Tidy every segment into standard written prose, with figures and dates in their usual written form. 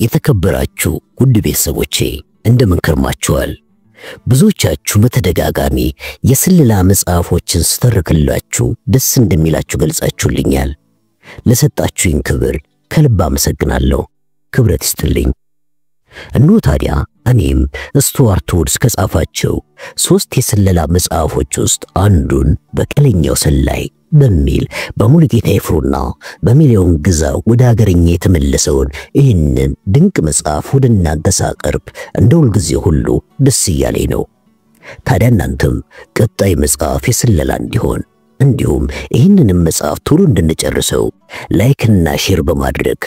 የተከበራችሁ ውድ ቤተሰቦቼ እንደምን ከርማችኋል? ብዙዎቻችሁ በተደጋጋሚ የስለላ መጽሐፎችን ስተርክላችሁ ደስ እንደሚላችሁ ገልጻችሁልኛል። ለሰጣችሁኝ ክብር ከልብ አመሰግናለሁ። ክብረት ይስጥልኝ። እነሆ ታዲያ እኔም ስቱዋርት ውድስ ከጻፋቸው 3 የስለላ መጽሐፎች ውስጥ አንዱን በቀለኛው ሰላይ በሚል በሙሉጌታ ይፍሩና በሚሊዮን ግዛው ወደ ሀገርኛ የተመለሰውን ይህንን ድንቅ መጽሐፍ ወደ እናንተ ሳቀርብ እንደ ሁልጊዜ ሁሉ ደስ እያለኝ ነው። ታዲያ እናንተም ቀጣይ መጽሐፍ የስለላ እንዲሆን እንዲሁም ይህንን መጽሐፍ ቶሎ እንድንጨርሰው ላይክና ሼር በማድረግ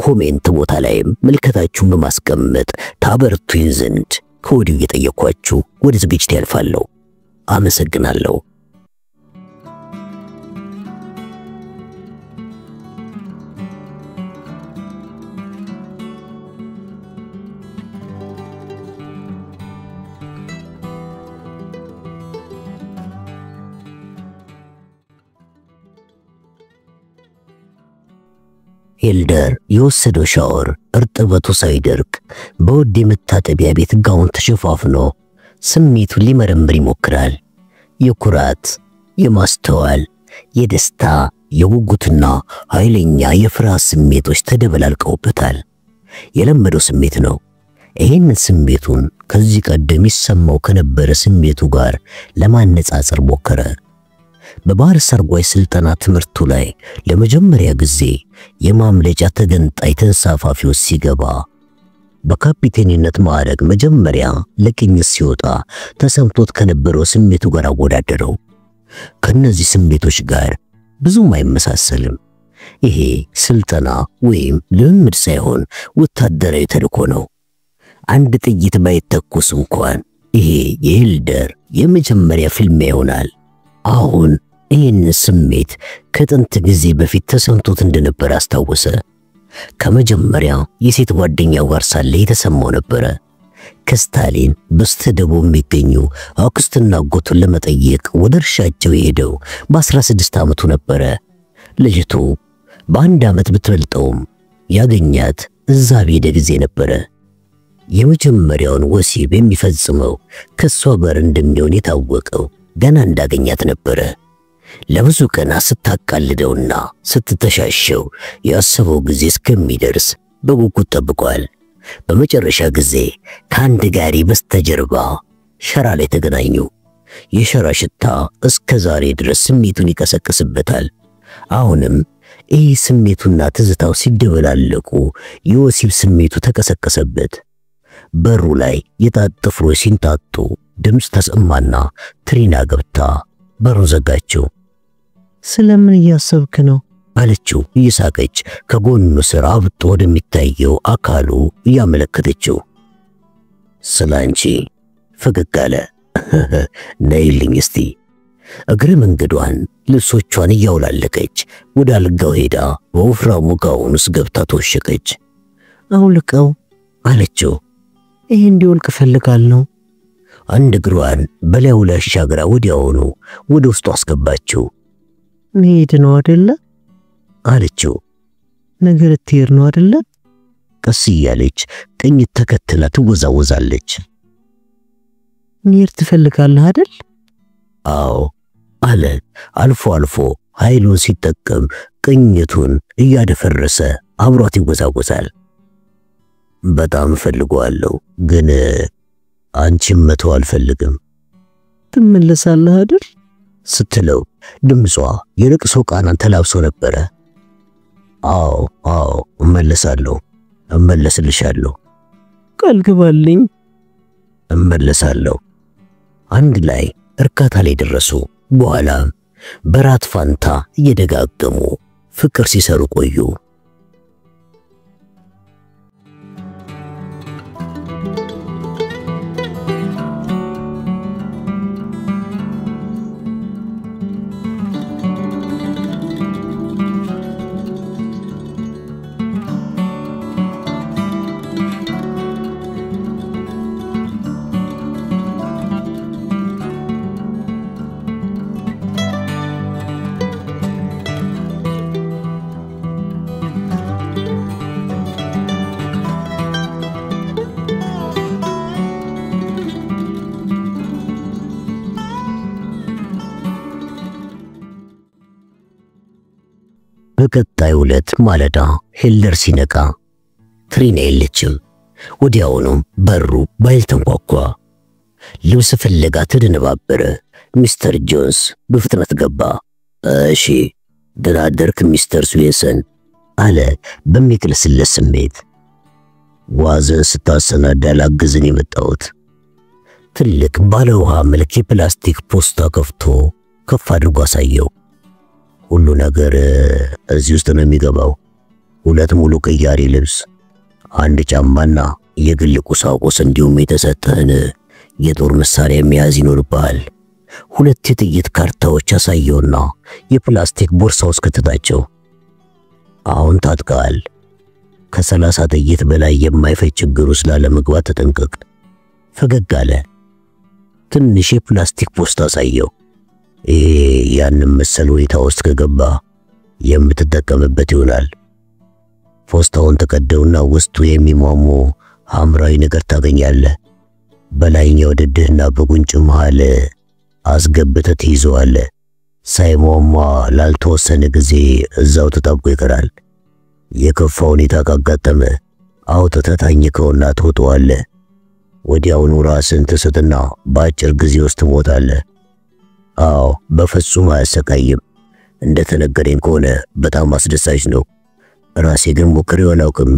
ኮሜንት ቦታ ላይም መልከታችሁን በማስቀመጥ ታበርቱኝ ዘንድ ከወዲሁ እየጠየኳችሁ ወደ ዝግጅት ያልፋለሁ። አመሰግናለሁ። ሄልደር የወሰደው ሻወር እርጥበቱ ሳይደርቅ በውድ የመታጠቢያ ቤት ጋውን ተሸፋፍኖ ስሜቱን ሊመረምር ይሞክራል። የኩራት፣ የማስተዋል፣ የደስታ፣ የጉጉትና ኃይለኛ የፍርሃት ስሜቶች ተደበላልቀውበታል። የለመደው ስሜት ነው። ይህን ስሜቱን ከዚህ ቀደም ይሰማው ከነበረ ስሜቱ ጋር ለማነጻጸር ሞከረ። በባህር ሰርጓጅ ስልጠና ትምህርቱ ላይ ለመጀመሪያ ጊዜ የማምለጫ ተገንጣይ ተንሳፋፊው ሲገባ በካፒቴንነት ማዕረግ መጀመሪያ ለቅኝት ሲወጣ ተሰምቶት ከነበረው ስሜቱ ጋር አወዳደረው። ከነዚህ ስሜቶች ጋር ብዙም አይመሳሰልም። ይሄ ስልጠና ወይም ልምምድ ሳይሆን ወታደራዊ ተልእኮ ነው። አንድ ጥይት ባይተኩስ እንኳን ይሄ የሄልደር የመጀመሪያ ፍልሚያ ይሆናል። አሁን ይህን ስሜት ከጥንት ጊዜ በፊት ተሰምቶት እንደነበር አስታወሰ። ከመጀመሪያ የሴት ጓደኛው ጋር ሳለ የተሰማው ነበር። ከስታሊን በስተደቡብ የሚገኙ አክስትና አጎቱን ለመጠየቅ ወደ እርሻቸው የሄደው በ16 ዓመቱ ነበር። ልጅቱ በአንድ ዓመት ብትበልጠውም ያገኛት እዛ በሄደ ጊዜ ነበር። የመጀመሪያውን ወሲብ የሚፈጽመው ከሷ ጋር እንደሚሆን የታወቀው ገና እንዳገኛት ነበር። ለብዙ ቀናት ስታቃልደውና ስትተሻሸው ያሰበው ጊዜ እስከሚደርስ በጉጉት ጠብቋል። በመጨረሻ ጊዜ ከአንድ ጋሪ በስተጀርባ ሸራ ላይ ተገናኙ። የሸራ ሽታ እስከ ዛሬ ድረስ ስሜቱን ይቀሰቅስበታል። አሁንም ይህ ስሜቱና ትዝታው ሲደበላለቁ የወሲብ ስሜቱ ተቀሰቀሰበት። በሩ ላይ የጣት ጥፍሮች ሲንጣጡ ድምፅ ተሰማና ትሪና ገብታ በሩን ዘጋችው። ስለምን እያሰብክ ነው አለችው እየሳቀች ከጎኑ ስር አብጦ ወደሚታየው አካሉ እያመለከተችው። ስላንቺ ፈገግ አለ። ነይልኝ እስቲ። እግረ መንገዷን ልብሶቿን እያውላለቀች ወደ አልጋው ሄዳ በወፍራሙ ጋውን ውስጥ ገብታ ተወሸቀች። አውልቀው አለችው። ይሄ እንዲወልቅ እፈልጋለሁ። አንድ እግሯን በላዩ ላይ አሻግራ ወዲያውኑ ወደ ውስጡ አስገባችው። መሄድ ነው አይደለ አለችው። ነገር ትሄድ ነው አይደለ? ቀስ እያለች ቅኝት ተከትላ ትወዛወዛለች። መሄድ ትፈልጋለህ አይደል? አዎ አለ። አልፎ አልፎ ኃይሉን ሲጠቀም ቅኝቱን እያደፈረሰ አብሯት ይወዛወዛል። በጣም ፈልጓለሁ ግን አንቺም መተው አልፈልግም። ትመለሳለህ አይደል ስትለው ድምጿ የለቅሶ ቃናን ተላብሶ ነበር። አዎ እመለሳለሁ፣ እመለስልሻለሁ። ቃል ግባልኝ። እመለሳለሁ። አንድ ላይ እርካታ ላይ ደረሱ። በኋላ በራት ፋንታ እየደጋገሙ ፍቅር ሲሰሩ ቆዩ። በቀጣዩ ዕለት ማለዳ ሂልደር ሲነቃ ትሪና የለችም። ወዲያውኑም በሩ በኃይል ተንኳኳ። ልብስ ፍለጋ ተደነባበረ። ሚስተር ጆንስ በፍጥነት ገባ። እሺ ደህና አደርክ ሚስተር ስዊንሰን አለ በሚቅለሰለስ ስሜት። ዋዝን ስታሰናዳ ላግዝን የመጣሁት። ትልቅ ባለ ውሃ መልክ የፕላስቲክ ፖስታ ከፍቶ ከፍ አድርጎ አሳየው። ሁሉ ነገር እዚህ ውስጥ ነው የሚገባው። 2 ሙሉ ቅያሪ ልብስ፣ 1 ጫማና የግል ቁሳቁስ እንዲሁም የተሰጠህን የጦር መሳሪያ መያዝ ይኖርብሃል። 2 የጥይት ካርታዎች አሳየውና የፕላስቲክ ቦርሳ ውስጥ ከተታቸው። አሁን ታጥቀሃል። ከ30 ጥይት በላይ የማይፈጅ ችግር ውስጥ ላለመግባት ተጠንቀቅ። ፈገግ አለ። ትንሽ የፕላስቲክ ፖስታ አሳየው። ያንን መሰል ሁኔታ ውስጥ ከገባ የምትጠቀምበት ይሆናል። ፖስታውን ተቀደውና ውስጡ የሚሟሙ ሐምራዊ ነገር ታገኛለህ። በላይኛው ድድህና በጉንጭ መሃል አስገብተህ ትይዘዋለህ። ሳይሟሟ ላልተወሰነ ጊዜ እዛው ተጣብቆ ይቀራል። የከፋ ሁኔታ ካጋጠመ አውጥተህ ታኝከውና ትወጣዋለህ። ወዲያውኑ ራስን ትስትና በአጭር ጊዜ ውስጥ ትሞታለህ። አዎ በፍጹም አያሰቃይም። እንደተነገረኝ ከሆነ በጣም አስደሳች ነው። ራሴ ግን ሞክሬው አላውቅም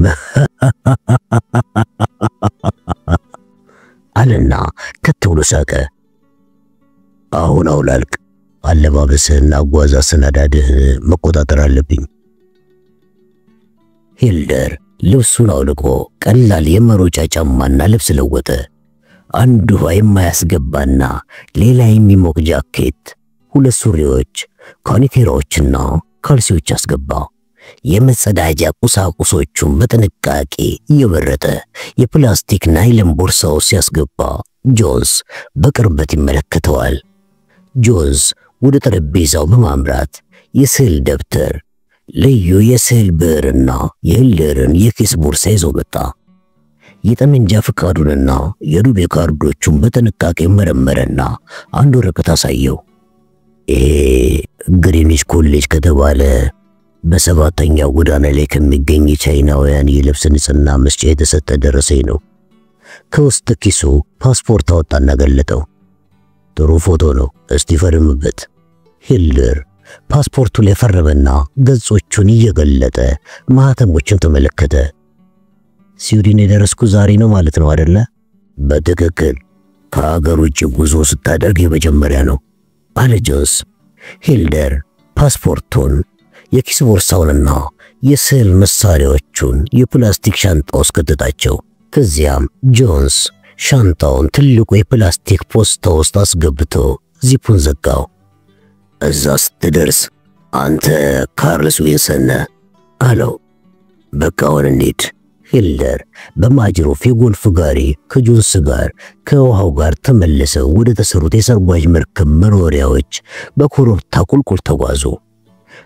አለና ከት ብሎ ሳቀ። አሁን አውላልቅ። አለባበስህና አጓዝ አሰናዳድህ መቆጣጠር አለብኝ። ሂልደር ልብሱን አውልቆ ቀላል የመሮጫ ጫማና ልብስ ለወጠ። አንድ ውሃ የማያስገባና ሌላ የሚሞቅ ጃኬት፣ 2 ሱሪዎች፣ ካኒቴራዎችና ካልሲዎች አስገባ። የመጸዳጃ ቁሳቁሶቹን በጥንቃቄ እየመረጠ የፕላስቲክ ናይለን ቦርሳው ሲያስገባ ጆንስ በቅርበት ይመለከተዋል። ጆንስ ወደ ጠረጴዛው በማምራት የስዕል ደብተር፣ ልዩ የስዕል ብዕርና የሂልደርን የኪስ ቦርሳ ይዞ መጣ። የጠመንጃ ፍቃዱንና የዱቤ ካርዶቹን በጥንቃቄ መረመረና አንድ ወረቀት አሳየው። ግሪኒች ኮሌጅ ከተባለ በ7ኛው ጎዳና ላይ ከሚገኝ ቻይናውያን የልብስ ንጽህና መስጫ የተሰጠ ደረሰኝ ነው። ከውስጥ ኪሱ ፓስፖርት አወጣና ገለጠው። ጥሩ ፎቶ ነው፣ እስቲ ፈርምበት። ሂልደር ፓስፖርቱ ላይ ፈረመና ገጾቹን እየገለጠ ማህተሞችን ተመለከተ። ስዊድን የደረስኩ ዛሬ ነው ማለት ነው አይደለ? በትክክል። ከሀገር ውጭ ጉዞ ስታደርግ የመጀመሪያ ነው አለ ጆንስ። ሂልደር ፓስፖርቱን፣ የኪስ ቦርሳውንና የስዕል መሳሪያዎቹን የፕላስቲክ ሻንጣ ውስጥ ከተታቸው። ከዚያም ጆንስ ሻንጣውን ትልቁ የፕላስቲክ ፖስታ ውስጥ አስገብቶ ዚፑን ዘጋው። እዛ ስትደርስ አንተ ካርል ስዊንሰን ነህ አለው። በቃ አሁን እንሂድ። ሂልደር በማጅሮፍ የጎልፍ ጋሪ ከጆንስ ጋር ከውሃው ጋር ተመልሰው ወደ ተሰሩት የሰርጓጅ መርከብ መኖሪያዎች በኮረብታ ቁልቁል ተጓዙ።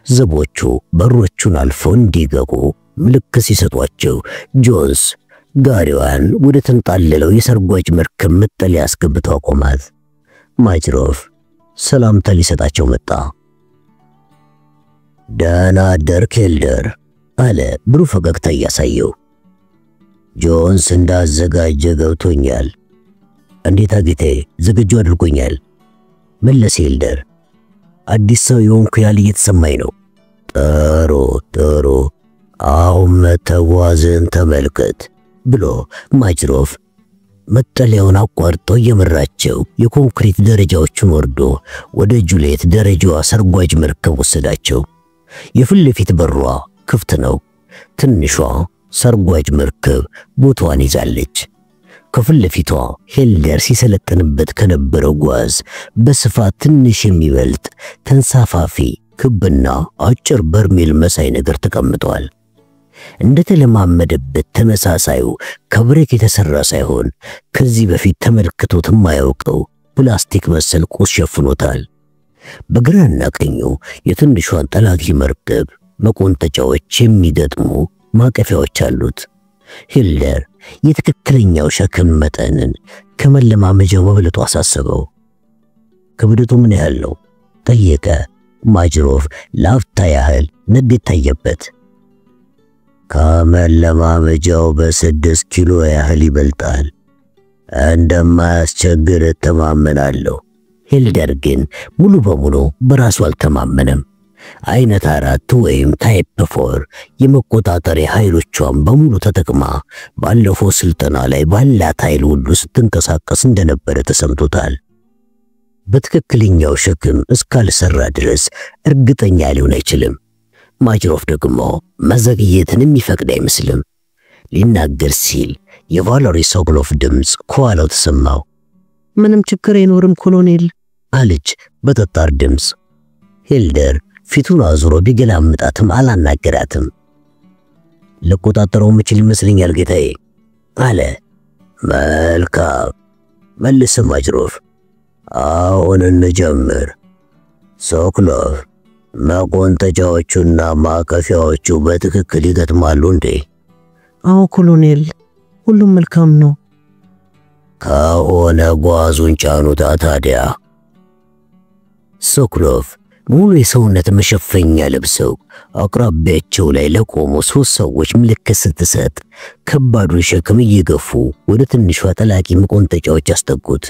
ዘቦቹ በሮቹን አልፈው እንዲገቡ ምልክት ሲሰጧቸው ጆንስ ጋሪዋን ወደ ተንጣለለው የሰርጓጅ መርከብ መጠለያ አስገብተው አቆማት። ማጅሮፍ ሰላምታ ሊሰጣቸው መጣ። ደህና አደርክ ሂልደር አለ ብሩህ ፈገግታ እያሳየው። ጆንስ እንዳዘጋጀ ገብቶኛል። እንዴት አግቴ ዝግጁ አድርጎኛል መለሰ ሂልደር። አዲስ ሰው የሆንኩ ያህል እየተሰማኝ ነው። ጥሩ አሁን መተዋዝን ተመልከት ብሎ ማጅሮፍ መጠለያውን አቋርጦ እየመራቸው የኮንክሪት ደረጃዎችን ወርዶ ወደ ጁሊየት ደረጃዋ ሰርጓጅ መርከብ ወሰዳቸው። የፊት ለፊት በሯ ክፍት ነው። ትንሿ ሰርጓጅ መርከብ ቦታዋን ይዛለች። ከፊት ለፊቷ ሂልደር ሲሰለጥንበት ከነበረው ጓዝ በስፋት ትንሽ የሚበልጥ ተንሳፋፊ ክብና አጭር በርሜል መሳይ ነገር ተቀምጧል። እንደተለማመደበት ተመሳሳዩ ከብሬክ የተሰራ ሳይሆን ከዚህ በፊት ተመልክቶት የማያውቀው ፕላስቲክ መሰል ቁስ ሸፍኖታል። በግራና ቀኙ የትንሿን ጠላቂ መርከብ መቆንጠጫዎች የሚገጥሙ ማቀፊያዎች አሉት። ሂልደር የትክክለኛው ሸክም መጠንን ከመለማመጃው በብልጡ አሳሰበው። ክብደቱ ምን ያህል ነው ጠየቀ ማጅሮፍ ላፍታ ያህል ንዴት ታየበት። ከመለማመጃው በ6 ኪሎ ያህል ይበልጣል። እንደማያስቸግር እተማመናለሁ። ሂልደር ግን ሙሉ በሙሉ በራሱ አልተማመነም። አይነት 4 ወይም ታይፕ 4 የመቆጣጠሪያ ኃይሎቿን በሙሉ ተጠቅማ ባለፈው ስልጠና ላይ ባላት ኃይል ሁሉ ስትንቀሳቀስ እንደነበረ ተሰምቶታል። በትክክለኛው ሸክም እስካልሰራ ድረስ እርግጠኛ ሊሆን አይችልም። ማጅሮፍ ደግሞ መዘግየትን የሚፈቅድ አይመስልም። ሊናገር ሲል የቫለሪ ሶኮሎቭ ድምፅ ከኋላው ተሰማው። ምንም ችግር አይኖርም ኮሎኔል አለች በጠጣር ድምፅ። ሂልደር ፊቱን አዙሮ ቢገላምጣትም አላናገራትም። ለቆጣጠረው ምችል ይመስለኛል ጌታዬ አለ። መልካም መልስ ማጅሮፍ። አሁን እንጀምር። ሶኮሎቭ መቆንጠጫዎቹና ማቀፊያዎቹ በትክክል ይገጥማሉ እንዴ? አዎ ኮሎኔል፣ ሁሉም መልካም ነው። ከሆነ ጓዙን ጫኑታ ታዲያ። ሶኮሎቭ ሙሉ የሰውነት መሸፈኛ ለብሰው አቅራቢያቸው ላይ ለቆሙ 3 ሰዎች ምልክት ስትሰጥ ከባዱን ሸክም እየገፉ ወደ ትንሿ ጠላቂ መቆንጠጫዎች አስጠጉት።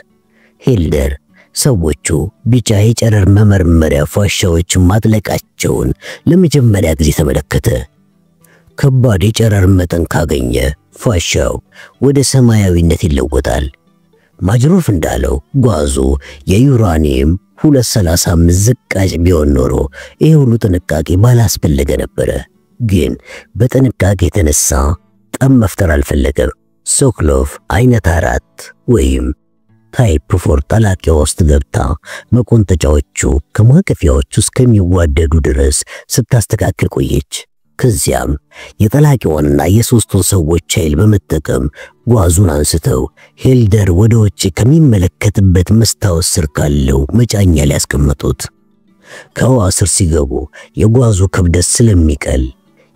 ሂልደር ሰዎቹ ቢጫ የጨረር መመርመሪያ ፋሻዎችን ማጥለቃቸውን ለመጀመሪያ ጊዜ ተመለከተ። ከባድ የጨረር መጠን ካገኘ ፋሻው ወደ ሰማያዊነት ይለወጣል። ማጅሮፍ እንዳለው ጓዙ የዩራኒየም 235 ዝቃጭ ቢሆን ኖሮ ይሄ ሁሉ ጥንቃቄ ባላስፈለገ ነበረ። ግን በጥንቃቄ የተነሳ ጠብ መፍጠር አልፈለገም። ሶኮሎቭ አይነት 4 ወይም ታይፕ 4 ጠላቂዋ ውስጥ ገብታ መቆንጠጫዎቹ ከማቀፊያዎቹ እስከሚዋደዱ ድረስ ስታስተካክል ቆየች። ከዚያም የጠላቂዋንና የ3ቱን ሰዎች ኃይል በመጠቀም ጓዙን አንስተው ሂልደር ወደ ውጭ ከሚመለከትበት መስታወት ስር ካለው መጫኛ ላይ ያስቀመጡት። ከውሃ ስር ሲገቡ የጓዙ ክብደት ስለሚቀል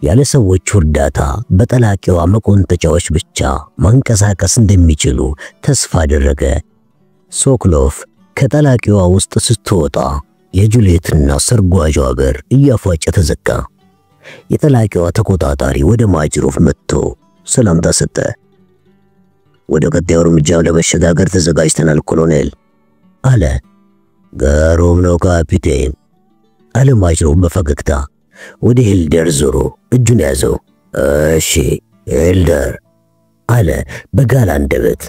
ያለ ሰዎቹ እርዳታ በጠላቂዋ መቆንጠጫዎች ብቻ ማንቀሳቀስ እንደሚችሉ ተስፋ አደረገ። ሶኮሎቭ ከጠላቂዋ ውስጥ ስትወጣ የጁሊየትና ሰርጓጇ በር እያፏጨ ተዘጋ። የጠላቂዋ ተቆጣጣሪ ወደ ማጅሮፍ መጥቶ ሰላምታ ሰጠ። ወደ ቀጣዩ እርምጃ ለመሸጋገር ተዘጋጅተናል ኮሎኔል አለ። ግሩም ነው ካፒቴን አለ ማጅሮፍ በፈገግታ። ወደ ሂልደር ዞሮ እጁን ያዘው። እሺ ሂልደር አለ በጋለ አንደበት።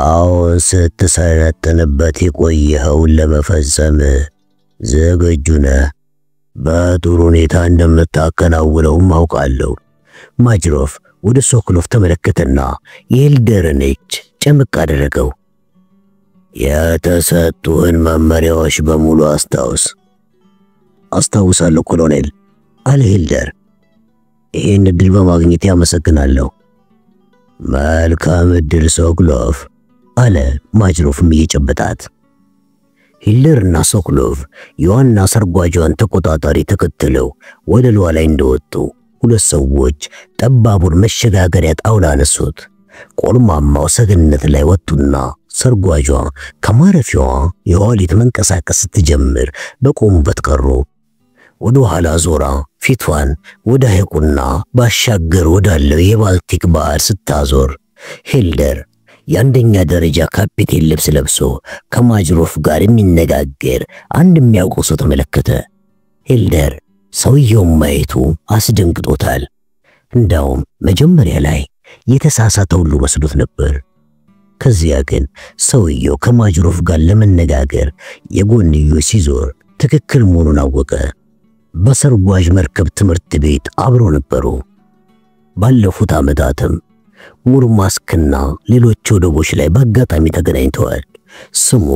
አሁን ስትሰለጥንበት የቆየኸውን ለመፈጸም ዝግጁ ነህ? በጥሩ ሁኔታ እንደምታከናውነውም አውቃለሁ። ማጅሮፍ ወደ ሶኮሎቭ ተመለከተና የሂልደርን እጅ ጨምቅ አደረገው። የተሰጡህን መመሪያዎች በሙሉ አስታውስ። አስታውሳለሁ ኮሎኔል አለ ሂልደር። ይህን እድል በማግኘት ያመሰግናለሁ። መልካም እድል ሶኮሎቭ አለ ማጅሮፍም እየጨበጣት። ሂልደርና ሶኮሎቭ የዋና ሰርጓጇን ተቆጣጣሪ ተከትለው ወደ ሏ ላይ እንደወጡ 2 ሰዎች ጠባቡን መሸጋገሪያ ጣውላ አነሱት። ቆልማማው ሰገነት ላይ ወጡና ሰርጓጇ ከማረፊያዋ የኋሊት መንቀሳቀስ ስትጀምር በቆሙበት ቀሩ። ወደ ኋላ ዞራ ፊቷን ወደ ሐይቁና ባሻገር ወዳለው የባልቲክ ባህር ስታዞር ሂልደር የአንደኛ ደረጃ ካፒቴን ልብስ ለብሶ ከማጅሮፍ ጋር የሚነጋገር አንድ የሚያውቀው ሰው ተመለከተ። ሂልደር ሰውየውን ማየቱ አስደንግጦታል። እንዳውም መጀመሪያ ላይ የተሳሳተ ሁሉ መስሎት ነበር። ከዚያ ግን ሰውየው ከማጅሮፍ ጋር ለመነጋገር የጎንዮሽ ሲዞር ትክክል መሆኑን አወቀ። በሰርጓጅ መርከብ ትምህርት ቤት አብሮ ነበሩ። ባለፉት ዓመታትም ሙርማስክና ሌሎች ወደቦች ላይ በአጋጣሚ ተገናኝተዋል። ስሙ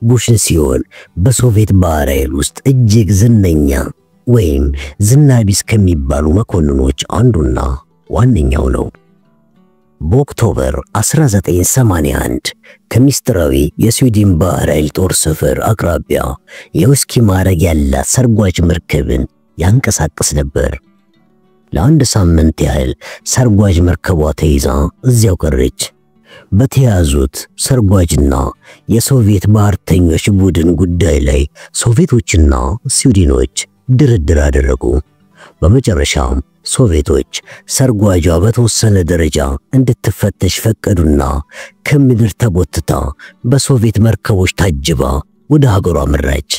ቡሽን ሲሆን በሶቪየት ባህር ኃይል ውስጥ እጅግ ዝነኛ ወይም ዝናቢስ ከሚባሉ መኮንኖች አንዱና ዋነኛው ነው። በኦክቶበር 1981 ከሚስጥራዊ የስዊድን ባህር ኃይል ጦር ሰፈር አቅራቢያ የውስኪ ማዕረግ ያላት ሰርጓጅ መርከብን ያንቀሳቅስ ነበር። ለአንድ ሳምንት ያህል ሰርጓጅ መርከቧ ተይዛ እዚያው ቀረች። በተያዙት ሰርጓጅና የሶቪየት ባህርተኞች ቡድን ጉዳይ ላይ ሶቪየቶችና ስዊድኖች ድርድር አደረጉ። በመጨረሻም ሶቪየቶች ሰርጓጇ በተወሰነ ደረጃ እንድትፈተሽ ፈቀዱና ከምድር ተጎትታ በሶቪየት መርከቦች ታጅባ ወደ ሀገሯ መራች።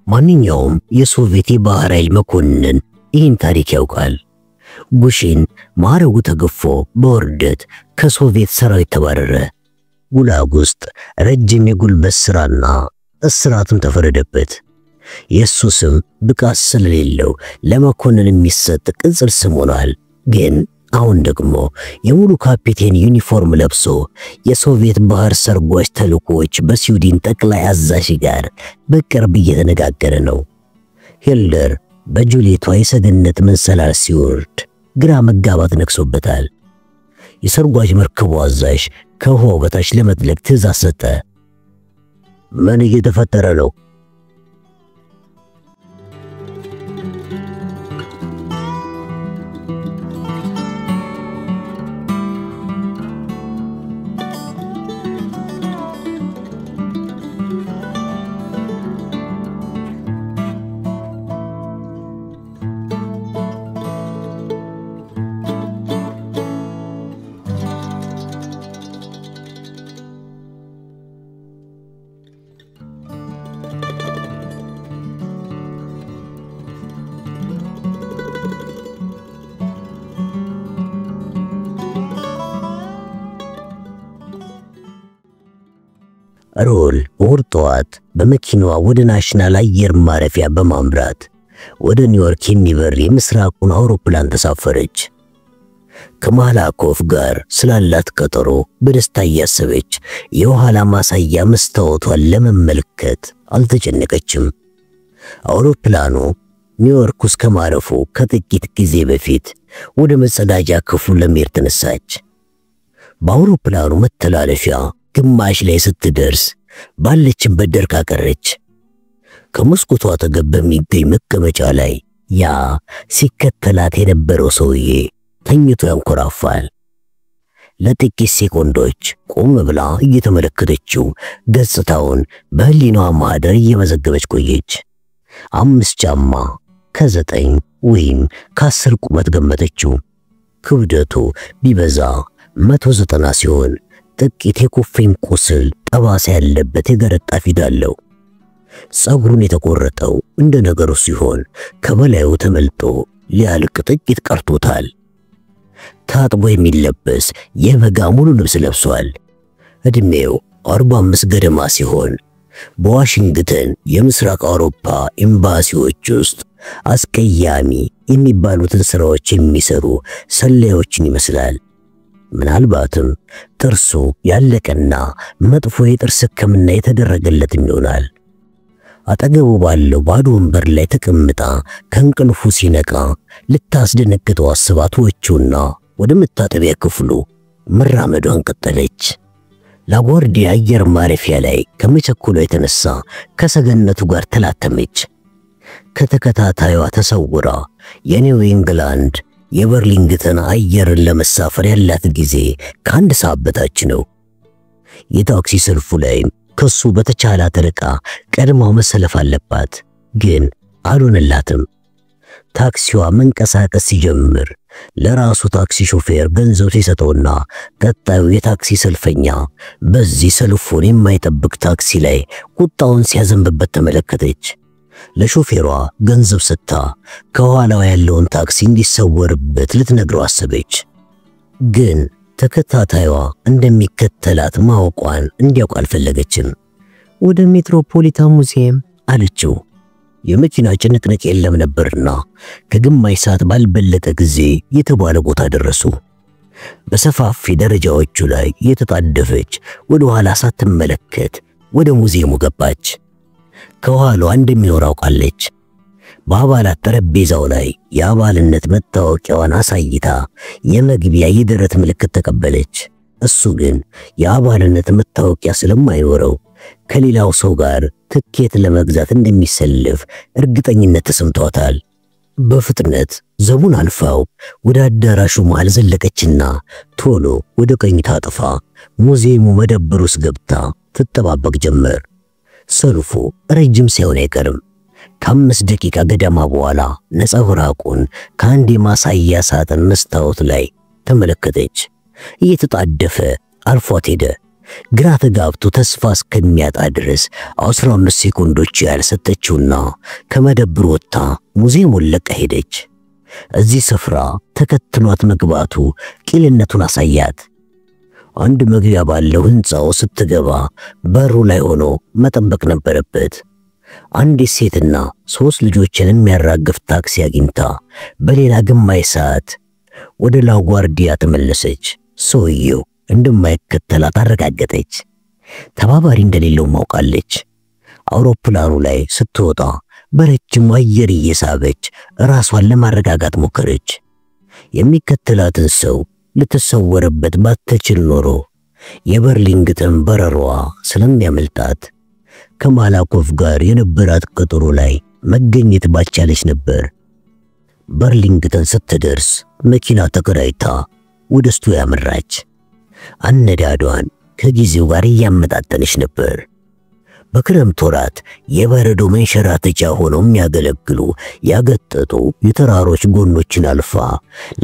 ማንኛውም የሶቪየት የባህር ኃይል መኮንን ይህን ታሪክ ያውቃል። ጉሺን ማዕረጉ ተገፎ በውርደት ከሶቪየት ሰራዊት ተባረረ። ጉላግ ውስጥ ረጅም የጉልበት ሥራና እስራትም ተፈረደበት። የሱ ስም ብቃት ስለሌለው ለመኮንን የሚሰጥ ቅጽል ስም ሆኗል። ግን አሁን ደግሞ የሙሉ ካፒቴን ዩኒፎርም ለብሶ የሶቪየት ባህር ሰርጓጅ ተልእኮዎች በስዊድን ጠቅላይ አዛዥ ጋር በቅርብ እየተነጋገረ ነው። ሂትለር በጁሊየቷ የሰገነት መንሰላል ሲወርድ ግራ መጋባት ነክሶበታል። የሰርጓጅ መርከቡ አዛዥ ከውሃው በታች ለመጥለቅ ትዕዛዝ ሰጠ። ምን እየተፈጠረ ነው? ሮል እሑድ ጠዋት በመኪናዋ ወደ ናሽናል አየር ማረፊያ በማምራት ወደ ኒውዮርክ የሚበር የምስራቁን አውሮፕላን ተሳፈረች። ከማላኮፍ ጋር ስላላት ቀጠሮ በደስታ እያሰበች የኋላ ማሳያ መስታወቷን ለመመልከት አልተጨነቀችም። አውሮፕላኑ ኒውዮርክ ውስጥ ከማረፉ ከጥቂት ጊዜ በፊት ወደ መጸዳጃ ክፍሉ ለመሄድ ተነሳች። በአውሮፕላኑ መተላለፊያ ግማሽ ላይ ስትደርስ ባለችበት ደርቃ ቀረች። ከመስኮቷ አጠገብ በሚገኝ መቀመጫ ላይ ያ ሲከተላት የነበረው ሰውዬ ተኝቶ ያንኮራፋል። ለጥቂት ሴኮንዶች ቆም ብላ እየተመለከተችው ገጽታውን በህሊናዋ ማህደር እየመዘገበች ቆየች። 5 ጫማ ከ9 ወይም ከ10 ቁመት ገመተችው። ክብደቱ ቢበዛ 190 ሲሆን ጥቂት የኮፌን ቁስል ጠባሳ ያለበት የገረጣ ፊት አለው። ጸጉሩን የተቆረጠው እንደ ነገሩ ሲሆን ከበላዩ ተመልጦ ሊያልቅ ጥቂት ቀርቶታል። ታጥቦ የሚለበስ የበጋ ሙሉ ልብስ ለብሷል። እድሜው 45 ገደማ ሲሆን በዋሽንግተን የምስራቅ አውሮፓ ኤምባሲዎች ውስጥ አስቀያሚ የሚባሉትን ስራዎች የሚሰሩ ሰላዮችን ይመስላል። ምናልባትም ጥርሱ ያለቀና መጥፎ የጥርስ ሕክምና የተደረገለት ይሆናል። አጠገቡ ባለው ባዶ ወንበር ላይ ተቀምጣ ከእንቅልፉ ሲነቃ ልታስደነግጠው አስባት ወጪውና ወደ መታጠቢያ ክፍሉ መራመዷን ቀጠለች። ላጓርዲያ አየር ማረፊያ ላይ ከመቸኮሏ የተነሳ ከሰገነቱ ጋር ተላተመች። ከተከታታዩዋ ተሰውራ የኒው ኢንግላንድ የበርሊንግተን አየርን ለመሳፈር ያላት ጊዜ ከአንድ ሰዓት በታች ነው። የታክሲ ሰልፉ ላይ ከሱ በተቻላት ርቃ ቀድማው መሰለፍ አለባት፣ ግን አልሆነላትም። ታክሲዋ መንቀሳቀስ ሲጀምር ለራሱ ታክሲ ሾፌር ገንዘብ ሲሰጠውና ቀጣዩ የታክሲ ሰልፈኛ በዚህ ሰልፉን የማይጠብቅ ታክሲ ላይ ቁጣውን ሲያዘንብበት ተመለከተች። ለሾፌሯ ገንዘብ ሰጥታ ከኋላው ያለውን ታክሲ እንዲሰወርበት ልትነግረው አሰበች። ግን ተከታታይዋ እንደሚከተላት ማወቋን እንዲያውቅ አልፈለገችም። ወደ ሜትሮፖሊታን ሙዚየም አለችው። የመኪና ጭንቅንቅ የለም ነበርና ከግማሽ ሰዓት ባልበለጠ ጊዜ የተባለ ቦታ ደረሱ። በሰፋፊ ደረጃዎቹ ላይ የተጣደፈች ወደ ኋላ ሳትመለከት ወደ ሙዚየሙ ገባች። ከኋላዋ እንደሚኖር አውቃለች። በአባላት ጠረጴዛው ላይ የአባልነት መታወቂያዋን አሳይታ የመግቢያ የደረት ምልክት ተቀበለች። እሱ ግን የአባልነት መታወቂያ ስለማይኖረው ከሌላው ሰው ጋር ትኬት ለመግዛት እንደሚሰልፍ እርግጠኝነት ተሰምቷታል። በፍጥነት ዘቡን አልፋው ወደ አዳራሹ መሃል ዘለቀችና ቶሎ ወደ ቀኝ ታጥፋ ሙዚየሙ መደብር ውስጥ ገብታ ትጠባበቅ ጀመር። ሰልፉ ረጅም ሳይሆን አይቀርም። ከ5 ደቂቃ ገደማ በኋላ ነጸብራቁን ከአንድ የማሳያ ሳጥን መስታወት ላይ ተመለከተች። እየተጣደፈ አልፏት ሄደ። ግራ ተጋብቶ ተስፋ እስከሚያጣ ድረስ 15 ሴኮንዶች ያልሰጠችውና ከመደብር ወጥታ ሙዚየሙን ለቃ ሄደች። እዚህ ስፍራ ተከትሏት መግባቱ ቂልነቱን አሳያት። አንድ መግቢያ ባለው ህንጻው ስትገባ በሩ ላይ ሆኖ መጠበቅ ነበረበት። አንዲት ሴትና 3 ልጆችን የሚያራግፍ ታክሲ አግኝታ በሌላ ግማሽ ሰዓት ወደ ላጓርዲያ ተመለሰች። ሰውየው እንደማይከተላት አረጋገጠች። ተባባሪ እንደሌለው ማውቃለች። አውሮፕላኑ ላይ ስትወጣ በረጅም አየር እየሳበች ራሷን ለማረጋጋት ሞከረች። የሚከተላትን ሰው ልትሰወርበት ባትችል ኖሮ የበርሊንግተን በረሯ ስለሚያመልጣት ከማላኮቭ ጋር የነበራት ቀጠሮ ላይ መገኘት ባቻለች ነበር። በርሊንግተን ስትደርስ መኪና ተከራይታ ወደ ስቱዲዮ ያመራች። አነዳዷን ከጊዜው ጋር እያመጣጠነች ነበር። በክረምት ወራት የበረዶ መንሸራተቻ ሆነው የሚያገለግሉ ያገጠጡ የተራሮች ጎኖችን አልፋ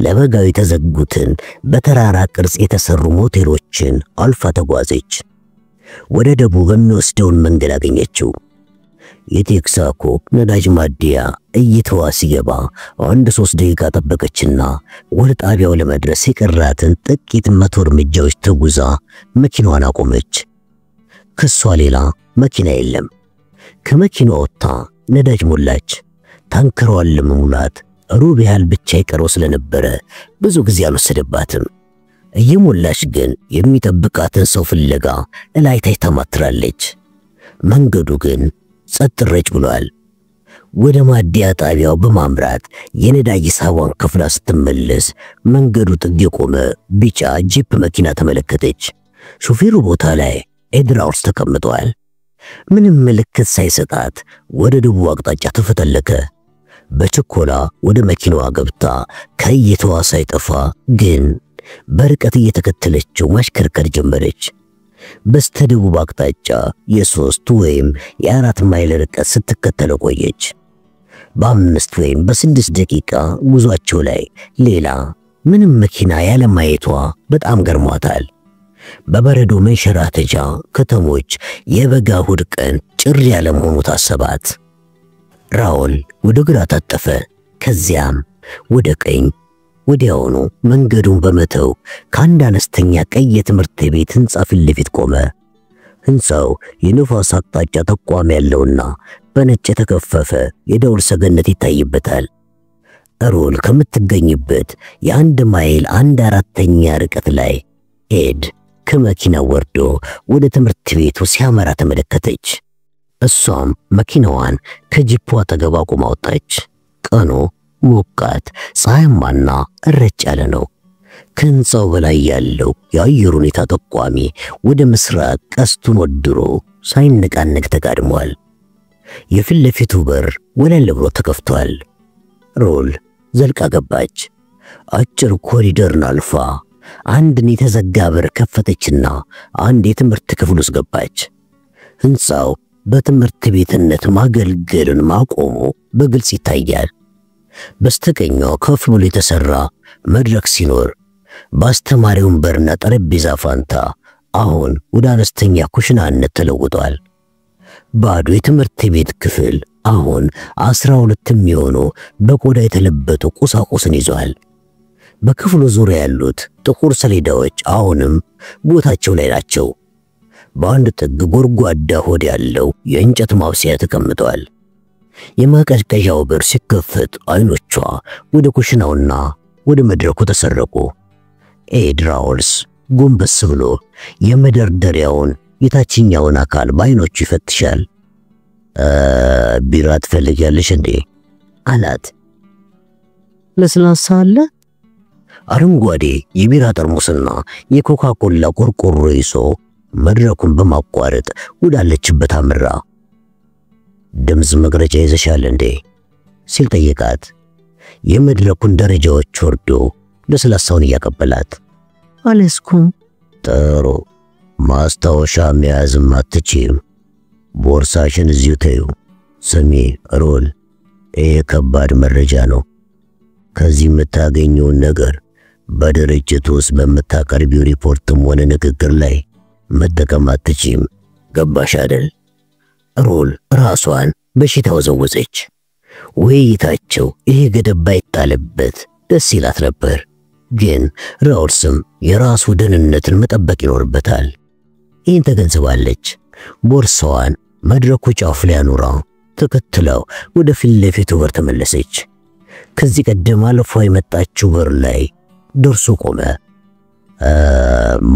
ለበጋው የተዘጉትን በተራራ ቅርጽ የተሰሩ ሞቴሎችን አልፋ ተጓዘች። ወደ ደቡብ የሚወስደውን መንገድ አገኘችው። የቴክሳኮ ነዳጅ ማደያ እይታዋ ሲገባ 3 ደቂቃ ጠበቀችና ወደ ጣቢያው ለመድረስ የቀራትን ጥቂት 100 እርምጃዎች ተጉዛ መኪናዋን አቆመች። ከሷ ሌላ መኪና የለም። ከመኪናዋ ወጥታ ነዳጅ ሞላች። ታንከሯን ለመሙላት ሩብ ያህል ብቻ ይቀረው ስለነበረ ብዙ ጊዜ አልወሰደባትም። እየሞላች ግን የሚጠብቃትን ሰው ፍለጋ እላይታይ ተማትራለች። መንገዱ ግን ጸጥ ረጭ ብሏል። ወደ ማደያ ጣቢያው በማምራት የነዳጅ ሳዋን ከፍላ ስትመለስ መንገዱ ጥግ የቆመ ቢጫ ጂፕ መኪና ተመለከተች። ሹፌሩ ቦታ ላይ ኤድራውስ ተቀምጧል። ምንም ምልክት ሳይሰጣት ወደ ደቡብ አቅጣጫ ተፈተለከ። በችኮላ ወደ መኪናዋ ገብታ ከእይታዋ ሳይጠፋ ግን በርቀት እየተከተለችው ማሽከርከር ጀመረች። በስተደቡብ አቅጣጫ የ3 ወይም የ4 ማይል ርቀት ስትከተለው ቆየች። በ5 ወይም በ6 ደቂቃ ጉዟቸው ላይ ሌላ ምንም መኪና ያለማየቷ በጣም ገርሟታል። በበረዶ መንሸራተቻ ከተሞች የበጋ እሁድ ቀን ጭር ያለ መሆኑ ታሰባት። ራውል ወደ ግራ ታጠፈ፣ ከዚያም ወደ ቀኝ። ወዲያውኑ መንገዱን በመተው ከአንድ አነስተኛ ቀይ የትምህርት ቤት ህንጻ ፊት ለፊት ቆመ። ህንጻው የንፋስ አቅጣጫ ተቋም ያለውና በነጭ የተከፈፈ የደውል ሰገነት ይታይበታል። ራውል ከምትገኝበት የ1 ማይል 1/4ኛ ርቀት ላይ ኤድ ከመኪናው ወርዶ ወደ ትምህርት ቤቱ ሲያመራ ተመለከተች። እሷም መኪናዋን ከጂፑ አጠገብ አቁማ ወጣች። ቀኑ ሞቃት ፀሐያማና እረጭ ያለ ነው። ከህንጻው በላይ ያለው የአየር ሁኔታ ጠቋሚ ወደ ምስራቅ ቀስቱን ወድሮ ሳይነቃነቅ ተጋድሟል። የፊት ለፊቱ በር ወለል ብሎ ተከፍቷል። ራውል ዘልቃ ገባች። አጭር ኮሪደርን አልፋ አንድን የተዘጋ በር ከፈተችና አንድ የትምህርት ክፍል ውስጥ ገባች። ህንጻው በትምህርት ቤትነት ማገልገልን ማቆሙ በግልጽ ይታያል። በስተቀኛው ከፍ ብሎ የተሰራ መድረክ ሲኖር በአስተማሪው ወንበርና ጠረጴዛ ፋንታ አሁን ወደ አነስተኛ ኩሽናነት ተለውጧል። ባዶ የትምህርት ቤት ክፍል አሁን 12 የሚሆኑ በቆዳ የተለበጡ ቁሳቁስን ይዟል። በክፍሉ ዙሪያ ያሉት ጥቁር ሰሌዳዎች አሁንም ቦታቸው ላይ ናቸው። በአንድ ጥግ ጎድጓዳ ሆድ ያለው የእንጨት ማብሰያ ተቀምጧል። የማቀዝቀዣው በር ሲከፈት አይኖቿ ወደ ኩሽናውና ወደ መድረኩ ተሰረቁ። ኤድራውልስ ጎንበስ ብሎ የመደርደሪያውን የታችኛውን አካል በአይኖቹ ይፈትሻል። ቢራ ትፈልጊያለሽ እንዴ አላት። ለስላሳ አለ? አረንጓዴ የቢራ ጠርሙስና የኮካኮላ ቆርቆሮ ይዞ መድረኩን በማቋረጥ ወዳለችበት አመራ። ድምጽ መግረጫ ይዘሻል እንዴ ሲል ጠየቃት። የመድረኩን ደረጃዎች ወርዶ ለስላሳውን ያቀበላት። አለስኩም ጥሩ ማስታወሻ መያዝም አትችይም። ቦርሳሽን እዚሁ ተይው። ስሚ ሮል፣ ይሄ ከባድ መረጃ ነው። ከዚህ የምታገኘውን ነገር በድርጅቱ ውስጥ በምታቀርቢው ሪፖርትም ሆነ ንግግር ላይ መጠቀም አትችይም። ገባሽ አይደል? ሮል ራሷን በሽታ ወዘወዘች። ውይይታቸው ይሄ ገደብ ባይጣልበት ደስ ይላት ነበር፣ ግን ራውልስም የራሱ ደህንነትን መጠበቅ ይኖርበታል። ይህን ተገንዝባለች። ቦርሳዋን መድረኩ ጫፍ ላይ አኑራ ተከትለው ወደ ፊት ለፊቱ በር ተመለሰች። ከዚህ ቀደም አልፎ የመጣችው በር ላይ ደርሶ ቆመ።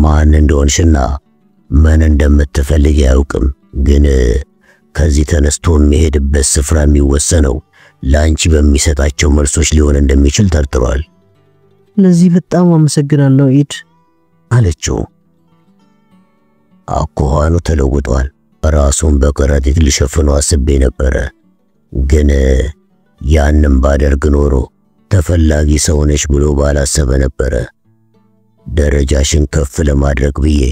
ማን እንደሆንሽና ምን እንደምትፈልግ ያውቅም፣ ግን ከዚህ ተነስቶ የሚሄድበት ስፍራ የሚወሰነው ላንቺ በሚሰጣቸው መልሶች ሊሆን እንደሚችል ተርጥሯል። ለዚህ በጣም አመሰግናለሁ ኢድ አለችው። አኳኋኑ ተለውጧል። ራሱን በከረጢት ሊሸፍነው አስቤ ነበረ፣ ግን ያንን ባደርግ ኖሮ ተፈላጊ ሰው ነሽ ብሎ ባላሰበ ነበረ። ደረጃሽን ከፍ ለማድረግ ብዬ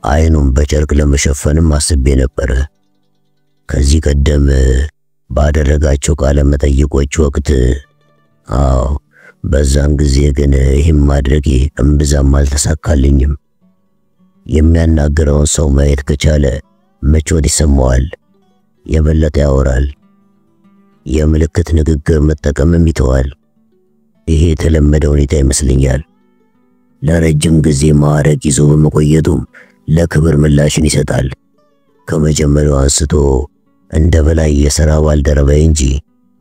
አይኑን በጨርቅ ለመሸፈንም አስቤ ነበረ። ከዚህ ቀደም ባደረጋቸው ቃለ መጠይቆች ወቅት በዛን ጊዜ ግን ይህም ማድረጌ እምብዛም አልተሳካልኝም። የሚያናግረውን ሰው ማየት ከቻለ ምቾት ይሰማዋል፣ የበለጠ ያወራል፣ የምልክት ንግግር መጠቀምም ይተዋል። ይሄ የተለመደ ሁኔታ ይመስለኛል። ለረጅም ጊዜ ማዕረግ ይዞ በመቆየቱም ለክብር ምላሽን ይሰጣል። ከመጀመሪያው አንስቶ እንደ በላይ የሥራ ባልደረባዬ እንጂ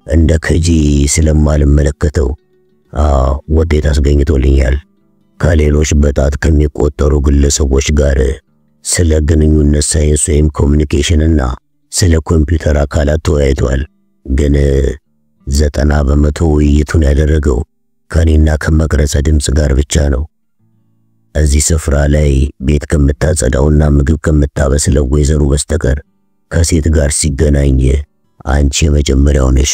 እንደ ከጂ ስለማልመለከተው ውጤት አስገኝቶልኛል። ከሌሎች በጣት ከሚቆጠሩ ግለሰቦች ጋር ስለ ግንኙነት ሳይንስ ወይም ኮሙኒኬሽንና ስለ ኮምፒውተር አካላት ተወያይቷል። ግን 90% ውይይቱን ያደረገው ከኔና ከመቅረጸ ድምጽ ጋር ብቻ ነው። እዚህ ስፍራ ላይ ቤት ከምታጸዳውና ምግብ ከምታበስለው ወይዘሮ በስተቀር ከሴት ጋር ሲገናኝ አንቺ የመጀመሪያው ነሽ።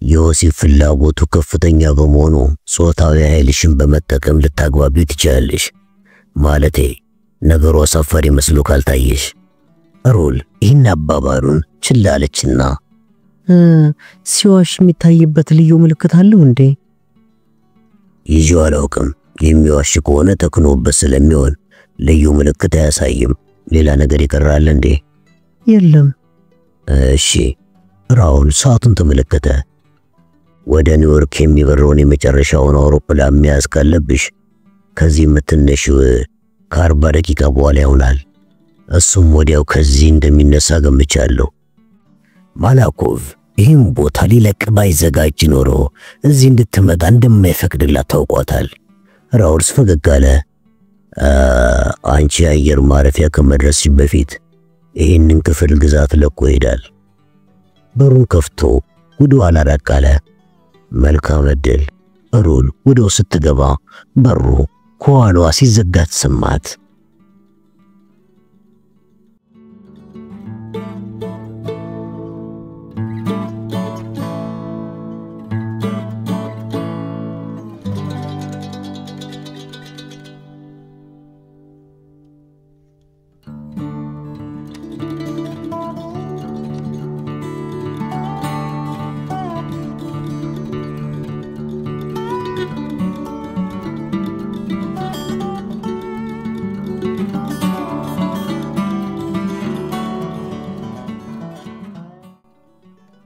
የወሲብ ፍላጎቱ ከፍተኛ በመሆኑ ጾታዊ ኃይልሽን በመጠቀም ልታግባቢው ትችላለሽ። ማለቴ ነገሩ አሳፋሪ መስሎ ካልታየሽ። ሮል ይህን አባባሉን ችላ አለችና ሲዋሽ የሚታይበት ልዩ ምልክት አለው እንዴ? ይዤው አላውቅም። የሚዋሽ ከሆነ ተክኖበት ስለሚሆን ልዩ ምልክት አያሳይም። ሌላ ነገር ይቀራል እንዴ? የለም። እሺ። ራውል ሰዓቱን ተመለከተ። ወደ ኒውዮርክ የሚበረውን የመጨረሻውን አውሮፕላን መያዝ ካለብሽ ከዚህ የምትነሺው ከ40 ደቂቃ በኋላ ይሆናል። እሱም ወዲያው ከዚህ እንደሚነሳ ገምቻለሁ። ማላኮቭ ይህን ቦታ ሊለቅ ባይዘጋጅ ኖሮ እዚህ እንድትመጣ እንደማይፈቅድላት ታውቋታል። ራውልስ ፈገግ አለ። አንቺ አየር ማረፊያ ከመድረስሽ በፊት ይህንን ክፍል ግዛት ለቆ ይሄዳል። በሩን ከፍቶ ወደ ኋላ ራቅ አለ። መልካም ዕድል። ሮል ወደው ስትገባ በሩ ከኋላዋ ሲዘጋ ተሰማት።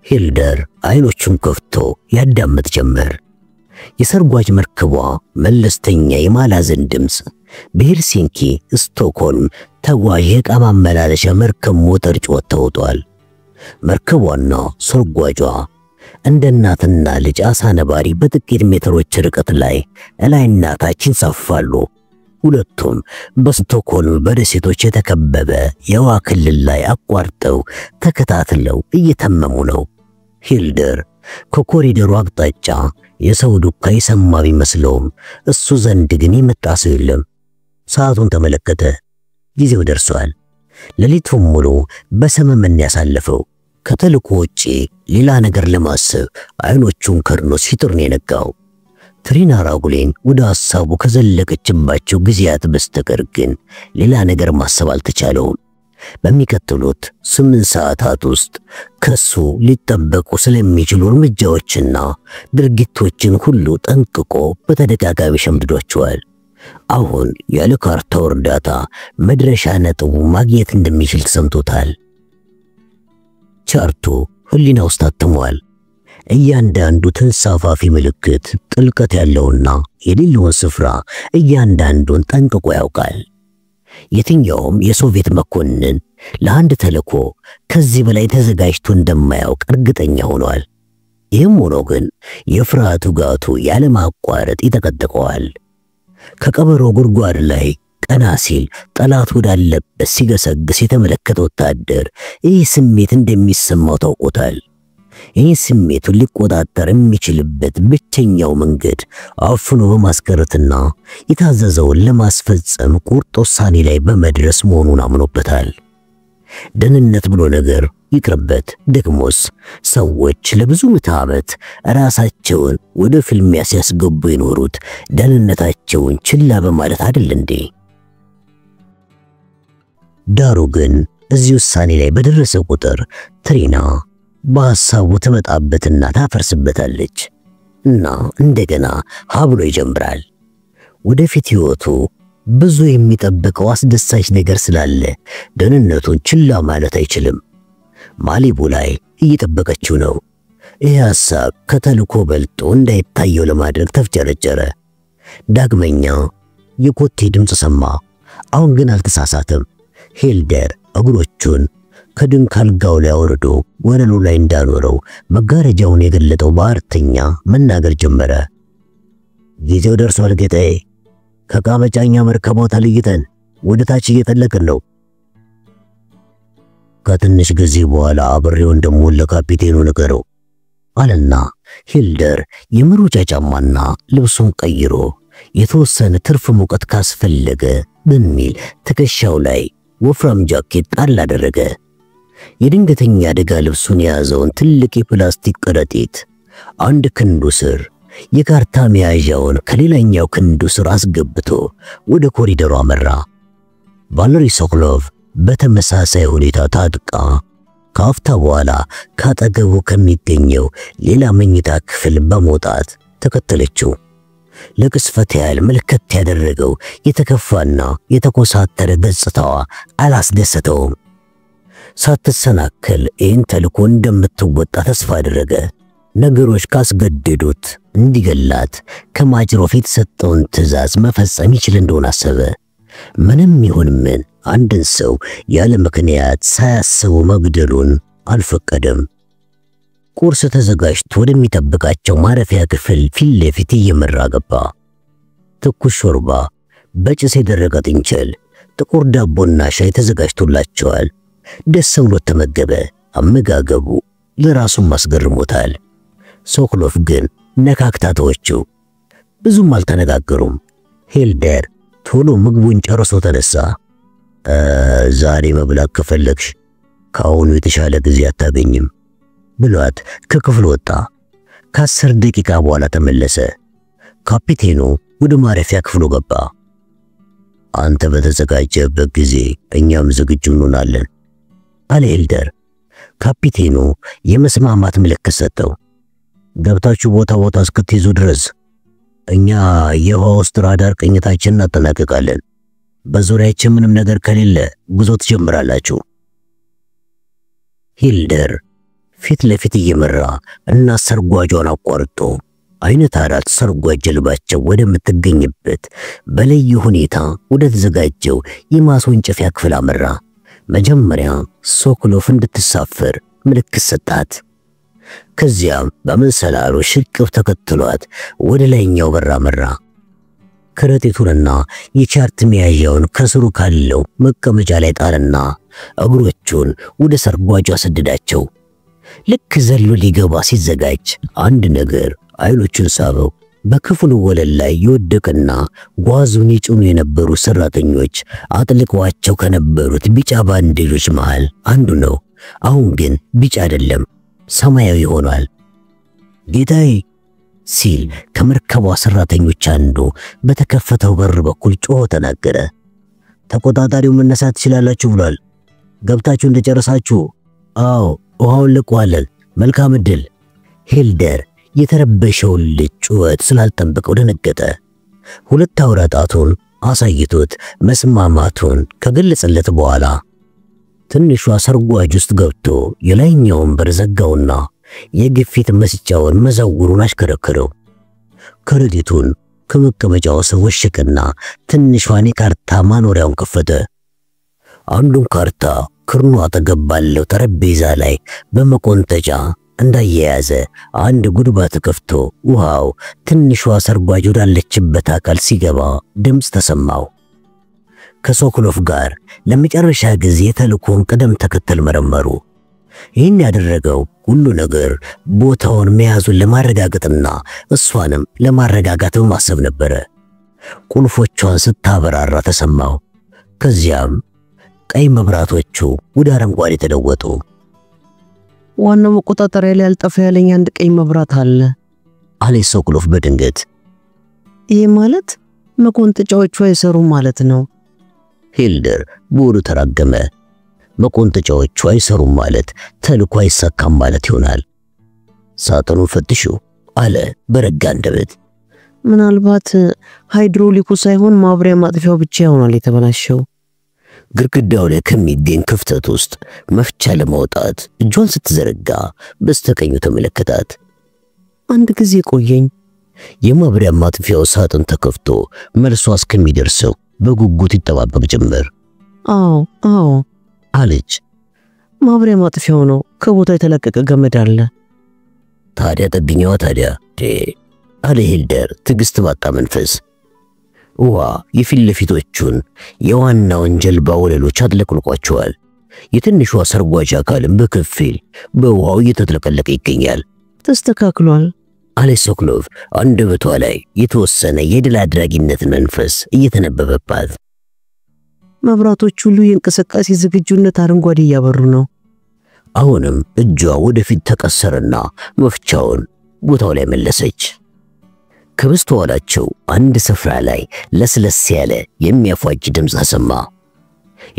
ሂልደር አይኖቹን ከፍቶ ያዳምጥ ጀመር። የሰርጓጅ መርከቧ መለስተኛ የማላዘን ድምፅ በሄልሲንኪ ስቶክሆልም ተጓዥ የዕቃ ማመላለሻ መርከብ ሞተር ጩኸት ተውጧል። መርከቧና ሰርጓጇ እንደ እናትና ልጅ አሳ ነባሪ በጥቂት ሜትሮች ርቀት ላይ እላይና ታች ይንሳፈፋሉ። ሁለቱም በስቶክሆልም በደሴቶች የተከበበ የውሃ ክልል ላይ አቋርጠው ተከታትለው እየተመሙ ነው። ሂልደር ከኮሪደሩ አቅጣጫ የሰው ዱካ የሰማ ቢመስለውም እሱ ዘንድ ግን የመጣ ሰው የለም። ሰዓቱን ተመለከተ። ጊዜው ደርሷል። ሌሊቱን ሙሉ በሰመመን ያሳለፈው ከተልእኮ ውጪ ሌላ ነገር ለማሰብ አይኖቹን ከድኖ ሲጥር ነው የነጋው። ትሪና ራጉሌን ወደ ሐሳቡ ከዘለቀችባቸው ጊዜያት በስተቀር ግን ሌላ ነገር ማሰብ አልተቻለውም። በሚቀጥሉት 8 ሰዓታት ውስጥ ከሱ ሊጠበቁ ስለሚችሉ እርምጃዎችና ድርጊቶችን ሁሉ ጠንቅቆ በተደጋጋሚ ሸምድዷቸዋል። አሁን ያለ ካርታው እርዳታ መድረሻ ነጥቡ ማግኘት እንደሚችል ተሰምቶታል። ቻርቱ ህሊና ውስጥ ታትሟል። እያንዳንዱ ተንሳፋፊ ምልክት ጥልቀት ያለውና የሌለውን ስፍራ እያንዳንዱን ጠንቅቆ ያውቃል። የትኛውም የሶቪየት መኮንን ለአንድ ተልዕኮ ከዚህ በላይ ተዘጋጅቶ እንደማያውቅ እርግጠኛ ሆኗል። ይህም ሆኖ ግን የፍርሃቱ ጋቱ ያለማቋረጥ ይተቀጥቀዋል። ከቀበሮ ጉድጓድ ላይ ቀና ሲል ጠላት ወዳለበት ሲገሰግስ የተመለከተ ወታደር ይህ ስሜት እንደሚሰማው ታውቆታል። ይህ ስሜቱን ሊቆጣጠር የሚችልበት ብቸኛው መንገድ አፍኖ በማስቀረትና የታዘዘውን ለማስፈጸም ቁርጥ ውሳኔ ላይ በመድረስ መሆኑን አምኖበታል። ደህንነት ብሎ ነገር ይቅርበት። ደግሞስ ሰዎች ለብዙ ምዕተ ዓመት ራሳቸውን ወደ ፍልሚያ ሲያስገቡ የኖሩት ደህንነታቸውን ችላ በማለት አይደል እንዴ? ዳሩ ግን እዚህ ውሳኔ ላይ በደረሰ ቁጥር ትሪና በሐሳቡ ትመጣበትና ታፈርስበታለች እና እንደገና ሀብሎ ይጀምራል። ወደፊት ሕይወቱ ብዙ የሚጠብቀው አስደሳች ነገር ስላለ ደህንነቱን ችላ ማለት አይችልም። ማሊቡ ላይ እየጠበቀችው ነው። ይህ ሐሳብ ከተልዕኮ በልጦ እንዳይታየው ለማድረግ ተፍጨረጨረ። ዳግመኛ የኮቴ ድምፅ ሰማ። አሁን ግን አልተሳሳተም። ሂልደር እግሮቹን ከድንክ አልጋው ላይ አውርዶ ወለሉ ላይ እንዳኖረው መጋረጃውን የገለጠው ባህርተኛ መናገር ጀመረ። ጊዜው ደርሷል ጌታዬ። ከቃመጫኛ መርከቧ ተለይተን ወደ ታች እየጠለቅን ነው። ከትንሽ ጊዜ በኋላ አብሬው እንደምውል ለካፒቴኑ ንገረው አለና ሂልደር የመሮጫ ጫማና ልብሱን ቀይሮ የተወሰነ ትርፍ ሙቀት ካስፈለገ በሚል ትከሻው ላይ ወፍራም ጃኬት ጣል አደረገ። የድንገተኛ አደጋ ልብሱን የያዘውን ትልቅ የፕላስቲክ ከረጢት አንድ ክንዱ ስር የካርታ መያዣውን ከሌላኛው ክንዱ ስር አስገብቶ ወደ ኮሪደሩ አመራ። ቫለሪ ሶኮሎቭ በተመሳሳይ ሁኔታ ታጥቃ ካፍታ በኋላ ካጠገቡ ከሚገኘው ሌላ መኝታ ክፍል በመውጣት ተከተለችው። ለቅስፈት ያህል መልከት ያደረገው የተከፋና የተኮሳተረ ገጽታዋ አላስደሰተውም። ሳትሰናከል ይህን ተልዕኮ እንደምትወጣ ተስፋ አደረገ። ነገሮች ካስገደዱት እንዲገላት ከማጅሮፍ የተሰጠውን ትዕዛዝ መፈጸም ይችል እንደሆነ አሰበ። ምንም ይሁን ምን አንድን ሰው ያለ ምክንያት ሳያስቡ መግደሉን አልፈቀደም። ቁርስ ተዘጋጅቶ ወደሚጠብቃቸው ማረፊያ ክፍል ፊት ለፊት እየመራ ገባ። ትኩስ ሾርባ፣ በጭስ የደረቀ ጥንቸል፣ ጥቁር ዳቦና ሻይ ተዘጋጅቶላቸዋል። ደስ ብሎት ተመገበ። አመጋገቡ ለራሱም አስገርሞታል። ሶኮሎቭ ግን ነካክታቶቹ ብዙም አልተነጋገሩም። ሂልደር ቶሎ ምግቡን ጨርሶ ተነሳ። ዛሬ መብላት ከፈለግሽ ከአሁኑ የተሻለ ጊዜ አታገኝም ብሏት ከክፍል ወጣ። ከ10 ደቂቃ በኋላ ተመለሰ። ካፒቴኑ ወደ ማረፊያ ክፍሉ ገባ። አንተ በተዘጋጀበት ጊዜ እኛም ዝግጁ እንሆናለን አለ ሂልደር። ካፒቴኑ የመስማማት ምልክት ሰጠው። ገብታችሁ ቦታ እስክትይዙ ድረስ እኛ የውሃ ውስጥ ራዳር ቅኝታችንን እናጠናቅቃለን። በዙሪያችን ምንም ነገር ከሌለ ጉዞ ትጀምራላችሁ። ሂልደር ፊት ለፊት እየመራ እና ሰርጓጇን አቋርጦ አይነት አራት ሰርጓጅ ጀልባቸው ወደምትገኝበት በልዩ ሁኔታ ወደ ተዘጋጀው የማስወንጨፊያ ክፍል አመራ። መጀመሪያ ሶኮሎቭ እንድትሳፈር ምልክት ሰጣት። ከዚያም በመሰላሉ ሽቅብ ተከትሏት ወደ ላይኛው በር አመራ። ከረጢቱንና የቻርት መያዣውን ከስሩ ካለው መቀመጫ ላይ ጣልና እግሮቹን ወደ ሰርጓጇ ሰደዳቸው። ልክ ዘሎ ሊገባ ሲዘጋጅ አንድ ነገር አይኖቹን ሳበው። በክፍሉ ወለል ላይ የወደቀና ጓዙን ይጭኑ የነበሩ ሰራተኞች አጥልቀዋቸው ከነበሩት ቢጫ ባንዲሎች መሃል አንዱ ነው። አሁን ግን ቢጫ አይደለም፣ ሰማያዊ ሆኗል። ጌታዬ ሲል ከመርከቧ ሰራተኞች አንዱ በተከፈተው በር በኩል ጮሆ ተናገረ። ተቆጣጣሪው መነሳት ትችላላችሁ ብሏል። ገብታችሁ እንደጨረሳችሁ። አዎ ውሃውን ለቀዋለን። መልካም ዕድል። ሂልደር የተረበሸውን ልጅ ጩኸት ስላልጠበቀው ደነገጠ። ሁለት አውራ ጣቱን አሳይቶት መስማማቱን ከገለጸለት በኋላ ትንሿ ሰርጓጅ ውስጥ ገብቶ የላይኛውን በር ዘጋውና የግፊት መስጫውን መዘውሩን አሽከረከረው። ከረጢቱን ከመቀመጫው ስር ወሸቀና ትንሿን የካርታ ማኖሪያውን ከፈተ። አንዱን ካርታ ክርኑ አጠገብ ባለው ጠረጴዛ ላይ በመቆንጠጫ እንዳያያዘ አንድ ጉድባ ተከፍቶ ውሃው ትንሿ ሰርጓጅ ወዳለችበት አካል ሲገባ ድምፅ ተሰማው። ከሶኮሎቭ ጋር ለመጨረሻ ጊዜ ተልኮን ቅደም ተከተል መረመሩ። ይህን ያደረገው ሁሉ ነገር ቦታውን መያዙን ለማረጋገጥና እሷንም ለማረጋጋት በማሰብ ነበረ። ቁልፎቿን ስታበራራ ተሰማው። ከዚያም ቀይ መብራቶቹ ወደ አረንጓዴ ተለወጡ። ዋናው መቆጣጠሪያ ላይ አልጠፋ ያለኝ አንድ ቀይ መብራት አለ አለ ሶኮሎቭ በድንገት። ይሄ ማለት መቆንጠጫዎቹ አይሰሩም ማለት ነው። ሂልደር ቦሩ ተራገመ። መቆንጠጫዎቹ አይሰሩም ማለት ተልኮ አይሳካም ማለት ይሆናል። ሳጥኑን ፈትሹ አለ በረጋ አንደበት። ምናልባት ሃይድሮሊኩ ሳይሆን ማብሪያ ማጥፊያው ብቻ ይሆናል የተበላሸው። ግድግዳው ላይ ከሚገኝ ክፍተት ውስጥ መፍቻ ለማውጣት እጇን ስትዘረጋ በስተቀኙ ተመለከታት። አንድ ጊዜ ቆየኝ። የማብሪያ ማጥፊያው ሳጥን ተከፍቶ መልሷ እስከሚደርሰው በጉጉት ይጠባበቅ ጀመር። አዎ አለች። ማብሪያ ማጥፊያው ነው። ከቦታ የተለቀቀ ገመድ አለ። ታዲያ ጠብኛዋ ታዲያ አለ ሂልደር ትዕግስት ባጣ መንፈስ። ውሃ የፊት ለፊቶቹን የዋናውን ጀልባ ወለሎች አጥለቅልቋቸዋል። የትንሿ ሰርጓጅ አካልም በከፊል በውሃው እየተጥለቀለቀ ይገኛል። ተስተካክሏል አለ ሶኮሎቭ አንደበቷ ላይ የተወሰነ የድል አድራጊነት መንፈስ እየተነበበባት። መብራቶች ሁሉ የእንቅስቃሴ ዝግጁነት አረንጓዴ እያበሩ ነው። አሁንም እጇ ወደፊት ተቀሰረና መፍቻውን ቦታው ላይ መለሰች። ከበስተኋላቸው አንድ ስፍራ ላይ ለስለስ ያለ የሚያፏጭ ድምፅ ተሰማ።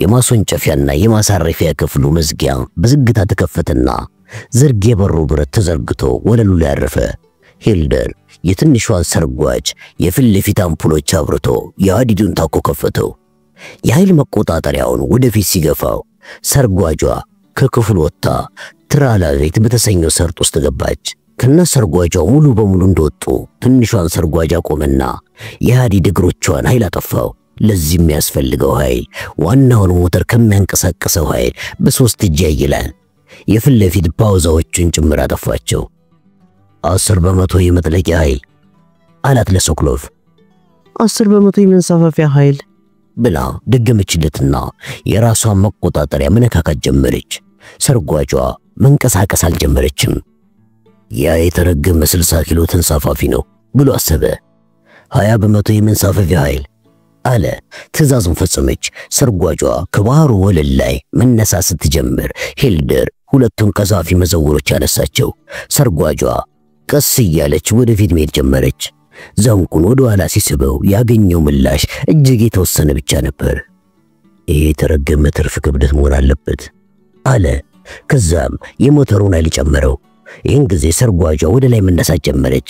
የማስወንጨፊያና የማሳረፊያ ክፍሉ መዝጊያ በዝግታ ተከፈተና ዝርግ የበሩ ብረት ተዘርግቶ ወለሉ ላይ አረፈ። ሂልደር የትንሿን ሰርጓጅ የፊት ለፊት አምፑሎች አብርቶ የሀዲዱን ታኮ ከፈተው። የኃይል መቆጣጠሪያውን ወደፊት ሲገፋው ሰርጓጇ ከክፍሉ ወጥታ ትራላሬት በተሰኘው ሰርጥ ውስጥ ገባች። ከነሰርጓጇ ሙሉ በሙሉ እንደወጡ ትንሿን ሰርጓጅ ቆመና የሀዲድ እግሮቿን ኃይል አጠፋው። ለዚህ የሚያስፈልገው ኃይል ዋናውን ሞተር ከሚያንቀሳቅሰው ኃይል በሶስት እጅ ያይላል። የፊት ለፊት ፓውዛዎቹን ጭምር አጠፋቸው። 10 በመቶ የመጥለቂያ ኃይል አላት ለሶኮሎቭ። 10 በመቶ የመንሳፈፊያ ኃይል ብላ ደገመችለትና የራሷን መቆጣጠሪያ መነካካት ጀመረች። ሰርጓጇ መንቀሳቀስ አልጀመረችም። ያ የተረገመ 60 ኪሎ ተንሳፋፊ ነው ብሎ አሰበ። 20 በመቶ የመንሳፈፊያ ኃይል አለ። ትዕዛዙን ፈጸመች። ሰርጓጇ ከባህሩ ወለል ላይ መነሳት ስትጀምር ሂልደር ሁለቱን ቀዛፊ መዘውሮች ያነሳቸው። ሰርጓጇ ቀስ እያለች ወደፊት መሄድ ጀመረች። ዘንቁን ወደ ኋላ ሲስበው ያገኘው ምላሽ እጅግ የተወሰነ ብቻ ነበር። ይሄ የተረገመ ትርፍ ክብደት መሆን አለበት አለ። ከዛም የሞተሩን ኃይል ጨመረው። ይህን ጊዜ ሰርጓጇ ወደ ላይ መነሳት ጀመረች።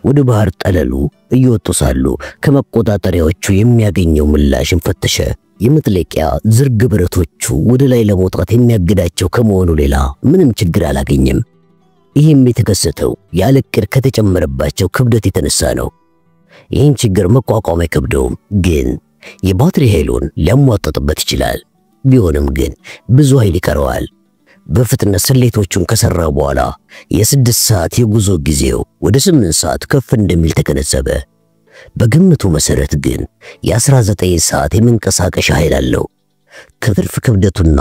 ወደ ባህር ጠለሉ እየወጡ ሳሉ ከመቆጣጠሪያዎቹ የሚያገኘው ምላሽን ፈተሸ። የመጥለቂያ ዝርግ ብረቶቹ ወደ ላይ ለመውጣት የሚያግዳቸው ከመሆኑ ሌላ ምንም ችግር አላገኘም። ይህም የተከሰተው ያለ ዕቅድ ከተጨመረባቸው ክብደት የተነሳ ነው። ይህን ችግር መቋቋም አይከብደውም፣ ግን የባትሪ ኃይሉን ሊያሟጠጥበት ይችላል። ቢሆንም ግን ብዙ ኃይል ይቀረዋል። በፍጥነት ስሌቶቹን ከሰራ በኋላ የ6 ሰዓት የጉዞ ጊዜው ወደ 8 ሰዓት ከፍ እንደሚል ተገነዘበ። በግምቱ መሰረት ግን የ19 ሰዓት የመንቀሳቀሻ ኃይል አለው። ከትርፍ ክብደቱና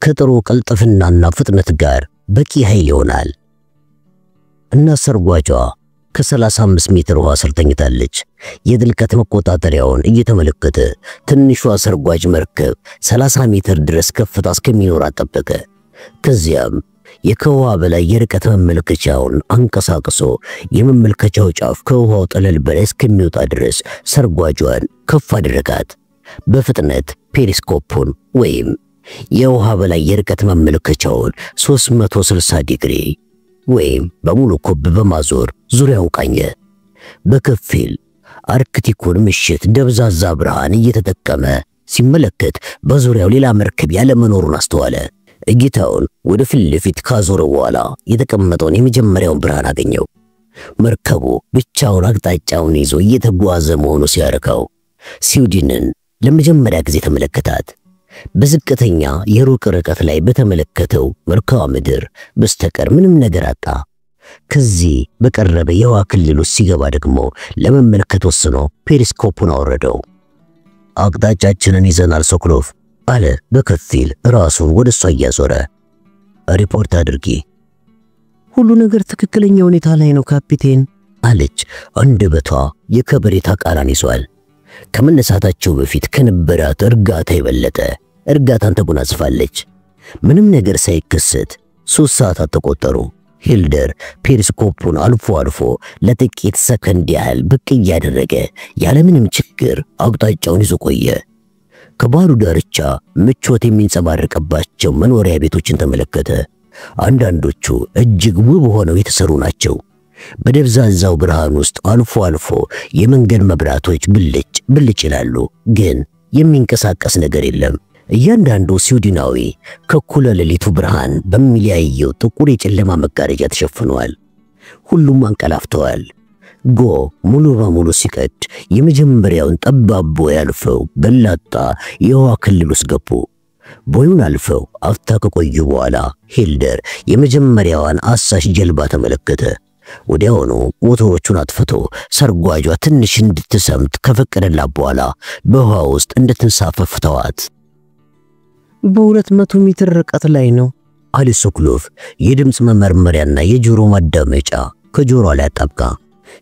ከጥሩ ቀልጥፍናና ፍጥነት ጋር በቂ ኃይል ይሆናል። እና ሰርጓጇ ከ35 ሜትር ውሃ ስር ተኝታለች። የጥልቀት መቆጣጠሪያውን እየተመለከተ ትንሿ ሰርጓጅ መርከብ 30 ሜትር ድረስ ከፍታ እስከሚኖራት ጠበቀ። ከዚያም የከውሃ በላይ የርቀት መመልከቻውን አንቀሳቅሶ የመመልከቻው ጫፍ ከውሃው ጠለል በላይ እስከሚወጣ ድረስ ሰርጓጇን ከፍ አደረጋት። በፍጥነት ፔሪስኮፑን ወይም የውሃ በላይ የርቀት መመልከቻውን 360 ዲግሪ ወይም በሙሉ ኮብ በማዞር ዙሪያውን ቃኘ። በከፊል አርክቲኩን ምሽት ደብዛዛ ብርሃን እየተጠቀመ ሲመለከት በዙሪያው ሌላ መርከብ ያለ መኖሩን አስተዋለ። እይታውን ወደ ፊት ለፊት ካዞረ በኋላ የተቀመጠውን የመጀመሪያውን ብርሃን አገኘው። መርከቡ ብቻውን አቅጣጫውን ይዞ እየተጓዘ መሆኑ ሲያረካው ስዊድንን ለመጀመሪያ ጊዜ ተመለከታት። በዝቅተኛ የሩቅ ርቀት ላይ በተመለከተው መልክዓ ምድር በስተቀር ምንም ነገር አጣ። ከዚህ በቀረበ የውሃ ክልል ውስጥ ሲገባ ደግሞ ለመመልከት ወስኖ ፔሪስኮፑን አወረደው። አቅጣጫችንን ይዘናል ሶኮሎቭ አለ በከፊል ራሱን ወደሷ እያዞረ። ሪፖርት አድርጊ። ሁሉ ነገር ትክክለኛ ሁኔታ ላይ ነው ካፒቴን አለች። አንደበቷ የከበሬታ ቃላን ይዟል። ከመነሳታቸው በፊት ከነበራት እርጋታ የበለጠ እርጋታን ተጎናጽፋለች። ምንም ነገር ሳይከሰት 3 ሰዓታት ተቆጠሩ። ሂልደር ፔሪስኮፑን አልፎ አልፎ ለጥቂት ሰከንድ ያህል ብቅ እያደረገ ያለምንም ችግር አቅጣጫውን ይዞ ቆየ። ከባህሩ ዳርቻ ምቾት የሚንጸባረቅባቸው መኖሪያ ቤቶችን ተመለከተ። አንዳንዶቹ እጅግ ውብ ሆነው የተሰሩ ናቸው። በደብዛዛው ብርሃን ውስጥ አልፎ አልፎ የመንገድ መብራቶች ብልጭ ይላሉ፣ ግን የሚንቀሳቀስ ነገር የለም። እያንዳንዱ ስዊድናዊ ከኩለ ሌሊቱ ብርሃን በሚለያየው ጥቁር የጨለማ መጋረጃ ተሸፍኗል። ሁሉም አንቀላፍተዋል። ጎ ሙሉ በሙሉ ሲቀድ የመጀመሪያውን ጠባብ ቦይ አልፈው ገላጣ የውሃ ክልል ውስጥ ገቡ። ቦዩን አልፈው አፍታ ከቆዩ በኋላ ሂልደር የመጀመሪያዋን አሳሽ ጀልባ ተመለከተ። ወዲያውኑ ሞተሮቹን አጥፍቶ ሰርጓጇ ትንሽ እንድትሰምጥ ከፈቀደላት በኋላ በውሃ ውስጥ እንድትንሳፈፍ ተዋት። በ200 ሜትር ርቀት ላይ ነው አለ ሶኮሎቭ የድምጽ መመርመሪያና የጆሮ ማዳመጫ ከጆሮ ላይ አጣብቃ።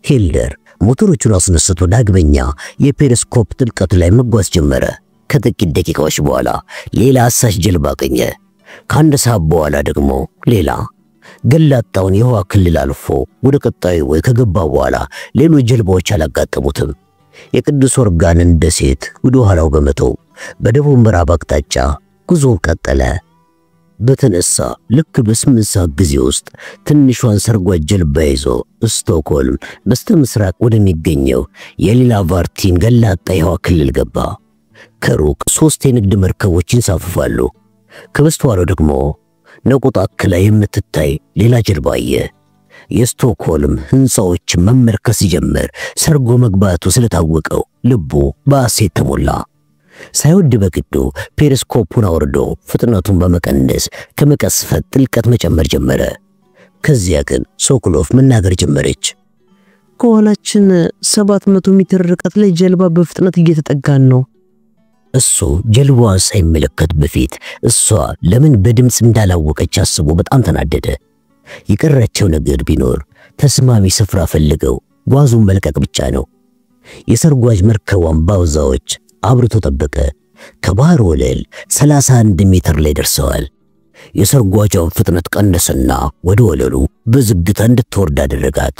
ሂልደር ሞተሮቹን አስነስቶ ዳግመኛ የፔሪስኮፕ ጥልቀት ላይ መጓዝ ጀመረ። ከጥቂት ደቂቃዎች በኋላ ሌላ አሳሽ ጀልባ አገኘ። ከአንድ ሰዓት በኋላ ደግሞ ሌላ። ገላጣውን የውሃ ክልል አልፎ ወደ ቀጣዩ ወይ ከገባ በኋላ ሌሎች ጀልባዎች አላጋጠሙትም። የቅዱስ ኦርጋንን ደሴት ወደ ኋላው በመተው በደቡብ ምዕራብ አቅጣጫ ጉዞውን ቀጠለ። በተነሳ ልክ በ8 ሰዓት ጊዜ ውስጥ ትንሿን ሰርጓጅ ጀልባ ይዞ ስቶክሆልም በስተምስራቅ ወደሚገኘው የሊላቫርቲን ገላጣ የውሃ ክልል ገባ። ከሩቅ 3 የንግድ መርከቦች ይንሳፈፋሉ። ከበስተኋላው ደግሞ ነቁጣክ ላይ የምትታይ ሌላ ጀልባ አየ። የስቶክሆልም ሕንፃዎች መመርከስ ሲጀምር ሰርጎ መግባቱ ስለታወቀው ልቡ በሐሴት ተሞላ። ሳይወድ በግዱ ፔሪስኮፑን አውርዶ ፍጥነቱን በመቀነስ ከመቀስፈት ጥልቀት መጨመር ጀመረ። ከዚያ ግን ሶኮሎቭ መናገር ጀመረች። ከኋላችን 700 ሜትር ርቀት ላይ ጀልባ በፍጥነት እየተጠጋን ነው። እሱ ጀልባዋን ሳይመለከት በፊት እሷ ለምን በድምጽ እንዳላወቀች አስቦ በጣም ተናደደ። የቀረቸው ነገር ቢኖር ተስማሚ ስፍራ ፈልገው ጓዙን መልቀቅ ብቻ ነው። የሰርጓጅ መርከቧን ባውዛዎች አብርቶ ጠበቀ። ከባህር ወለል 31 ሜትር ላይ ደርሰዋል። የሰርጓጇን ፍጥነት ቀነሰና ወደ ወለሉ በዝግታ እንድትወርድ አደረጋት።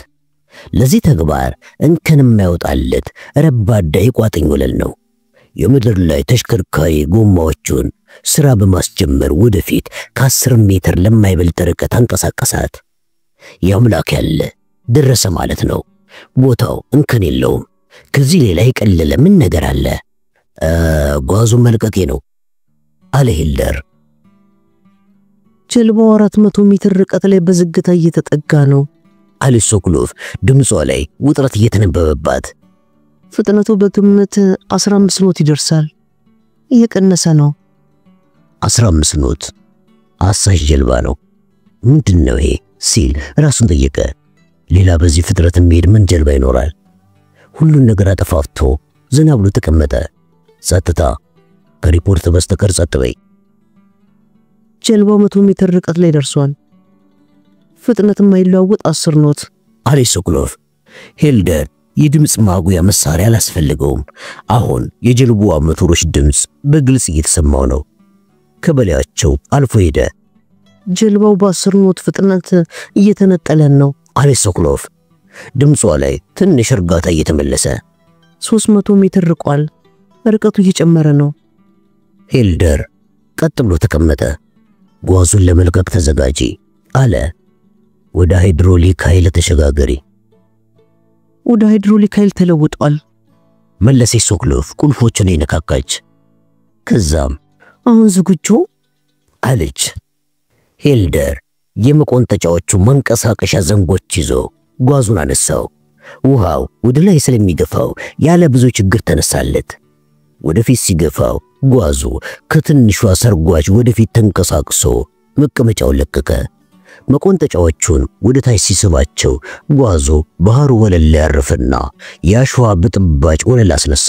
ለዚህ ተግባር እንከን የማይወጣለት ረባዳ የቋጥኝ ወለል ነው። የምድር ላይ ተሽከርካሪ ጎማዎቹን ስራ በማስጀመር ወደፊት ከ10 ሜትር ለማይበልጥ ርቀት አንቀሳቀሳት። ያምላክ ያለ ደረሰ ማለት ነው። ቦታው እንከን የለውም። ከዚህ ሌላ የቀለለ ምን ነገር አለ? ጓዙን መልቀቄ ነው አለ ሂልደር። ጀልባው 400 ሜትር ርቀት ላይ በዝግታ እየተጠጋ ነው አለ ሶኮሎቭ ድምጿ ላይ ውጥረት እየተነበበባት። ፍጥነቱ በግምት 15 ኖት ይደርሳል። እየቀነሰ ነው። 15 ኖት? አሳሽ ጀልባ ነው። ምንድነው ይሄ ሲል ራሱን ጠየቀ። ሌላ በዚህ ፍጥነት የሚሄድ ምን ጀልባ ይኖራል? ሁሉን ነገር አጠፋፍቶ ዘና ብሎ ተቀመጠ። ጸጥታ። ከሪፖርት በስተቀር ጸጥ በይ። ጀልባው 100 ሜትር ርቀት ላይ ደርሷል። ፍጥነት የማይለዋወጥ 10 ኖት አለ ሶኮሎቭ። ሂልደር የድምጽ ማጉያ መሳሪያ አላስፈልገውም። አሁን የጀልባዋ ሞተሮች ድምጽ በግልጽ እየተሰማው ነው። ከበላያቸው አልፎ ሄደ። ጀልባው በ10 ኖት ፍጥነት እየተነጠለን ነው አለ ሶኮሎቭ ድምጿ ላይ ትንሽ እርጋታ እየተመለሰ። 300 ሜትር ርቋል። ርቀቱ እየጨመረ ነው። ሂልደር ቀጥ ብሎ ተቀመጠ። ጓዙን ለመልቀቅ ተዘጋጂ አለ። ወደ ሃይድሮሊክ ኃይል ተሸጋገሪ። ወደ ሃይድሮሊክ ኃይል ተለውጧል መለሰ ሶኮሎቭ ቁልፎቹን ይነካካች። ከዛም አሁን ዝግጁ አለች። ሂልደር የመቆንጠጫዎቹ መንቀሳቀሻ ዘንጎች ይዞ ጓዙን አነሳው። ውሃው ወደ ላይ ስለሚገፋው ያለ ብዙ ችግር ተነሳለት። ወደፊት ሲገፋው ጓዙ ከትንሿ ሰርጓጅ ወደፊት ተንቀሳቅሶ መቀመጫውን ለቀቀ። መቆንጠጫዎቹን ወደ ታች ሲስባቸው ጓዙ ባህሩ ወለል ላይ ያረፈና ያሸዋ ብጥባጭ ወለል አስነሳ።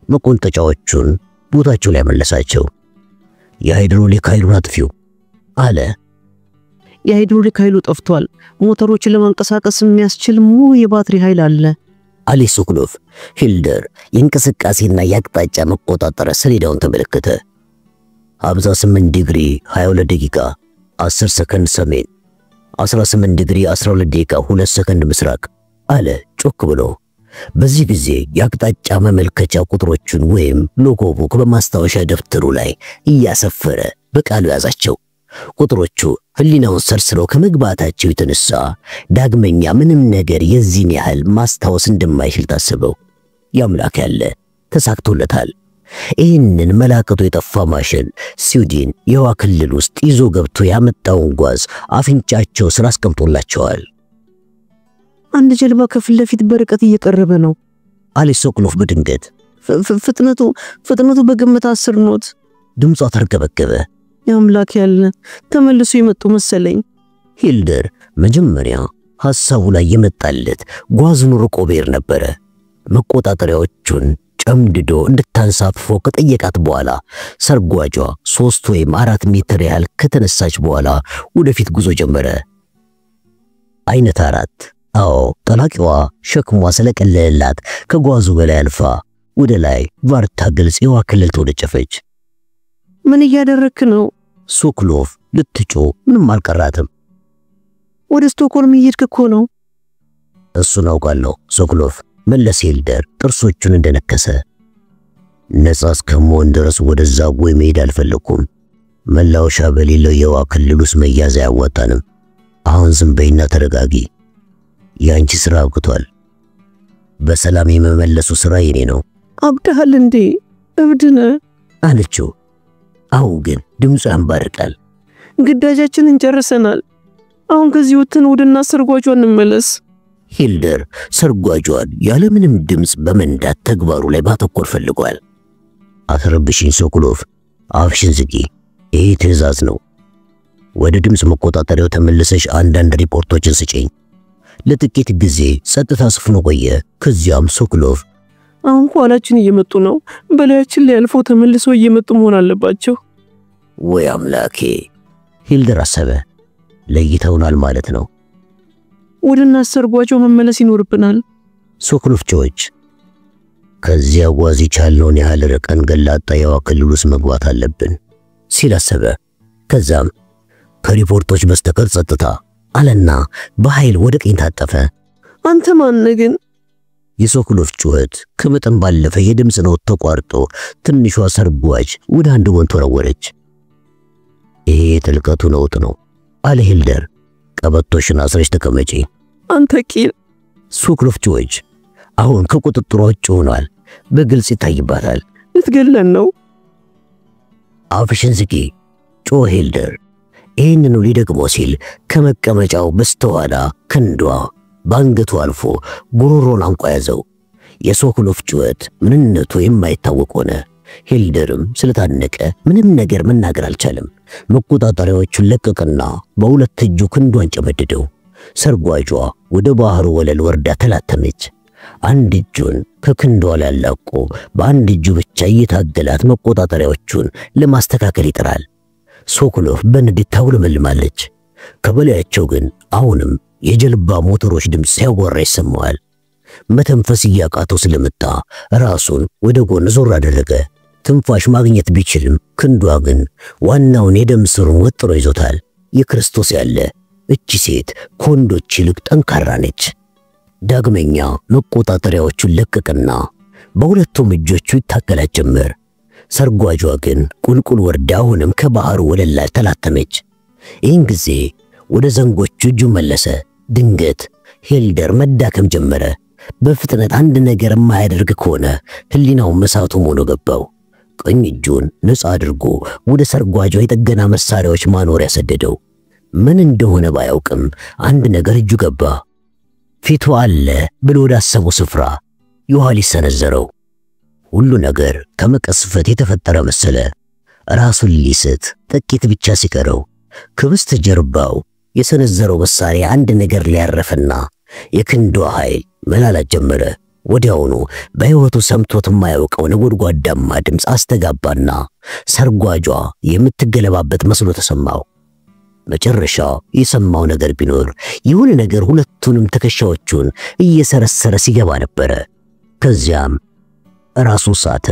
መቆንጠጫዎቹን ቦታቸው ላይ መለሳቸው። የሃይድሮሊክ ኃይሉን አጥፊው አለ። የሃይድሮሊክ ኃይሉ ጠፍቷል። ሞተሮችን ለማንቀሳቀስ የሚያስችል ሙሉ የባትሪ ኃይል አለ አለ ሶኮሎቭ። ሂልደር የእንቅስቃሴና የአቅጣጫ መቆጣጠሪያ ሰሌዳውን ተመለከተ። 58 ዲግሪ 22 ደቂቃ 10 ሰከንድ ሰሜን፣ 18 ዲግሪ 12 ደቂቃ 2 ሰከንድ ምስራቅ አለ ጮክ ብሎ። በዚህ ጊዜ የአቅጣጫ መመልከቻ ቁጥሮቹን ወይም ሎጎቡክ በማስታወሻ ደብተሩ ላይ እያሰፈረ በቃሉ ያዛቸው። ቁጥሮቹ ህሊናውን ሰርስረው ከመግባታቸው የተነሳ ዳግመኛ ምንም ነገር የዚህን ያህል ማስታወስ እንደማይችል ታስበው። ያምላክ ያለ ተሳክቶለታል። ይህንን መላከቱ የጠፋ ማሽን ስዊድን የውሃ ክልል ውስጥ ይዞ ገብቶ ያመጣውን ጓዝ አፍንጫቸው ስራ አስቀምጦላቸዋል። አንድ ጀልባ ከፊት ለፊት በርቀት እየቀረበ ነው አለ ሶኮሎቭ በድንገት። ፍጥነቱ በግምት 10 ኖት። ድምጿ ተርገበገበ። ያምላክ ያለ ተመልሶ የመጡ መሰለኝ። ሂልደር መጀመሪያ ሐሳቡ ላይ የመጣለት ጓዙን ርቆ ብሄር ነበረ። መቆጣጠሪያዎቹን ጨምድዶ እንድታንሳፍፎ ከጠየቃት በኋላ ሰርጓጇ 3 ወይም 4 ሜትር ያህል ከተነሳች በኋላ ወደፊት ጉዞ ጀመረ። አይነት 4 አዎ ጠላቂዋ ሸክሟ ስለቀለለላት ከጓዙ በላይ አልፋ ወደ ላይ ቫርታ ግልጽ የውሃ ክልል ተወነጨፈች። ምን እያደረክ ነው? ሶኮሎቭ ልትጮ ምንም አልቀራትም። ወደ ስቶክሆልም እየሄድክ እኮ ነው። እሱን አውቃለሁ ሶኮሎቭ መለሰ ሂልደር ጥርሶቹን እንደነከሰ። ነፃ እስከመሆን ድረስ ወደዛ ወይ መሄድ አልፈለኩም። መላወሻ በሌለው የውሃ ክልል ውስጥ መያዝ አያዋጣንም። አሁን ዝም በይና ተረጋጊ። ያንቺ ስራ አብቅቷል። በሰላም የመመለሱ ስራ የኔ ነው። አብደሃል እንዴ? እብድነ አለችው። አሁን ግን ድምፁ ያንባርቃል። ግዳጃችንን ጨርሰናል። አሁን ከዚህ ወጥተን ወደና ሰርጓጇ እንመለስ። ሂልደር ሰርጓጇን ያለምንም ድምፅ በመንዳት ተግባሩ ላይ ማተኮር ፈልጓል። አትረብሽኝ ሶኮሎቭ፣ አፍሽን ዝጊ። ይሄ ትዕዛዝ ነው። ወደ ድምፅ መቆጣጠሪያው ተመልሰሽ አንዳንድ ሪፖርቶችን ስጪኝ። ለጥቂት ጊዜ ጸጥታ ሰፍኖ ቆየ። ከዚያም ሶኮሎቭ አሁን ኋላችን እየመጡ ነው። በላያችን ላይ አልፈው ተመልሰው እየመጡ መሆን አለባቸው። ወይ አምላኬ ሂልደር አሰበ። ለይተውናል ማለት ነው። ወደና ሰርጓጇ መመለስ ይኖርብናል። ሶኮሎቭ ጮች ከዚያ ጓዝ የቻልነውን ያህል ርቀን ገላጣ የውሃ ክልል ውስጥ መግባት አለብን ሲል አሰበ። ከዛም ከሪፖርቶች በስተቀር ጸጥታ አለና በኃይል ወደ ቀኝ ታጠፈ። አንተ ማን ግን? የሶኮሎቭ ጩኸት ከመጠን ባለፈ የድምፅ ነው ተቋርጦ ትንሿ ሰርጓጅ ወደ አንድ ጎን ተወረወረች። ይሄ ጥልቀቱ ነውጥ ነው አለ ሂልደር። ቀበቶሽን አስረሽ ተቀመጪ። አንተ ቂል። ሶኮሎቭ ጮች አሁን ከቁጥጥሯ ውጭ ሆኗል። በግልጽ ይታይባታል። ልትገለን ነው። አፍሽን ዝጊ ጮኸ ሂልደር። ይህንኑ ሊደግሞ ሲል ከመቀመጫው በስተኋላ ክንዷ ባንገቱ አልፎ ጉሮሮን አንቆ ያዘው። የሶኮሎቭ ጩኸት ምንነቱ የማይታወቅ ሆነ። ሂልደርም ስለታነቀ ምንም ነገር መናገር አልቻለም። መቆጣጠሪያዎቹን ለቀቀና በሁለት እጁ ክንዷን ጨመደደው። ሰርጓጇ ወደ ባህሩ ወለል ወርዳ ተላተመች። አንድ እጁን ከክንዷ ላይ አላቆ በአንድ እጁ ብቻ እየታገላት መቆጣጠሪያዎቹን ለማስተካከል ይጥራል። ሶኮሎቭ በንዴት ታውለመልማለች። ከበላያቸው ግን አሁንም የጀልባ ሞተሮች ድምፅ ሲያጓራ ይሰማዋል። መተንፈስ እያቃተው ስለመጣ ራሱን ወደ ጎን ዞር አደረገ። ትንፋሽ ማግኘት ቢችልም ክንዷ ግን ዋናውን የደም ስሩን ወጥሮ ይዞታል። የክርስቶስ ያለ እቺ ሴት ከወንዶች ይልቅ ጠንካራ ነች። ዳግመኛ መቆጣጠሪያዎቹን ለቀቅና በሁለቱም እጆቹ ይታገላት ጀመር። ሰርጓጇ ግን ቁልቁል ወርዳ አሁንም ከባህሩ ወለል ላይ ተላተመች። ይህን ጊዜ ወደ ዘንጎቹ እጁ መለሰ። ድንገት ሄልደር መዳከም ጀመረ። በፍጥነት አንድ ነገር የማያደርግ ከሆነ ህሊናው መሳቱ ሆኖ ገባው። ቀኝ እጁን ነፃ አድርጎ ወደ ሰርጓጇ የጥገና መሳሪያዎች ማኖሪያ ሰደደው። ምን እንደሆነ ባያውቅም አንድ ነገር እጁ ገባ። ፊቱ አለ ብሎ ወዳሰበው ስፍራ ዮሐንስ ሰነዘረው። ሁሉ ነገር ከመቀስፈት የተፈጠረ መሰለ። ራሱን ሊስት ጥቂት ብቻ ሲቀረው ከበስተጀርባው የሰነዘረው መሳሪያ አንድ ነገር ሊያረፈና የክንዷ ኃይል መላላት ጀመረ። ወዲያውኑ በሕይወቱ ሰምቶት የማያውቀው ነጎድጓዳማ ድምፅ አስተጋባና ሰርጓጇ የምትገለባበት መስሎ ተሰማው። መጨረሻ የሰማው ነገር ቢኖር የሆነ ነገር ሁለቱንም ትከሻዎቹን እየሰረሰረ ሲገባ ነበረ። ከዚያም ራሱ ሳተ።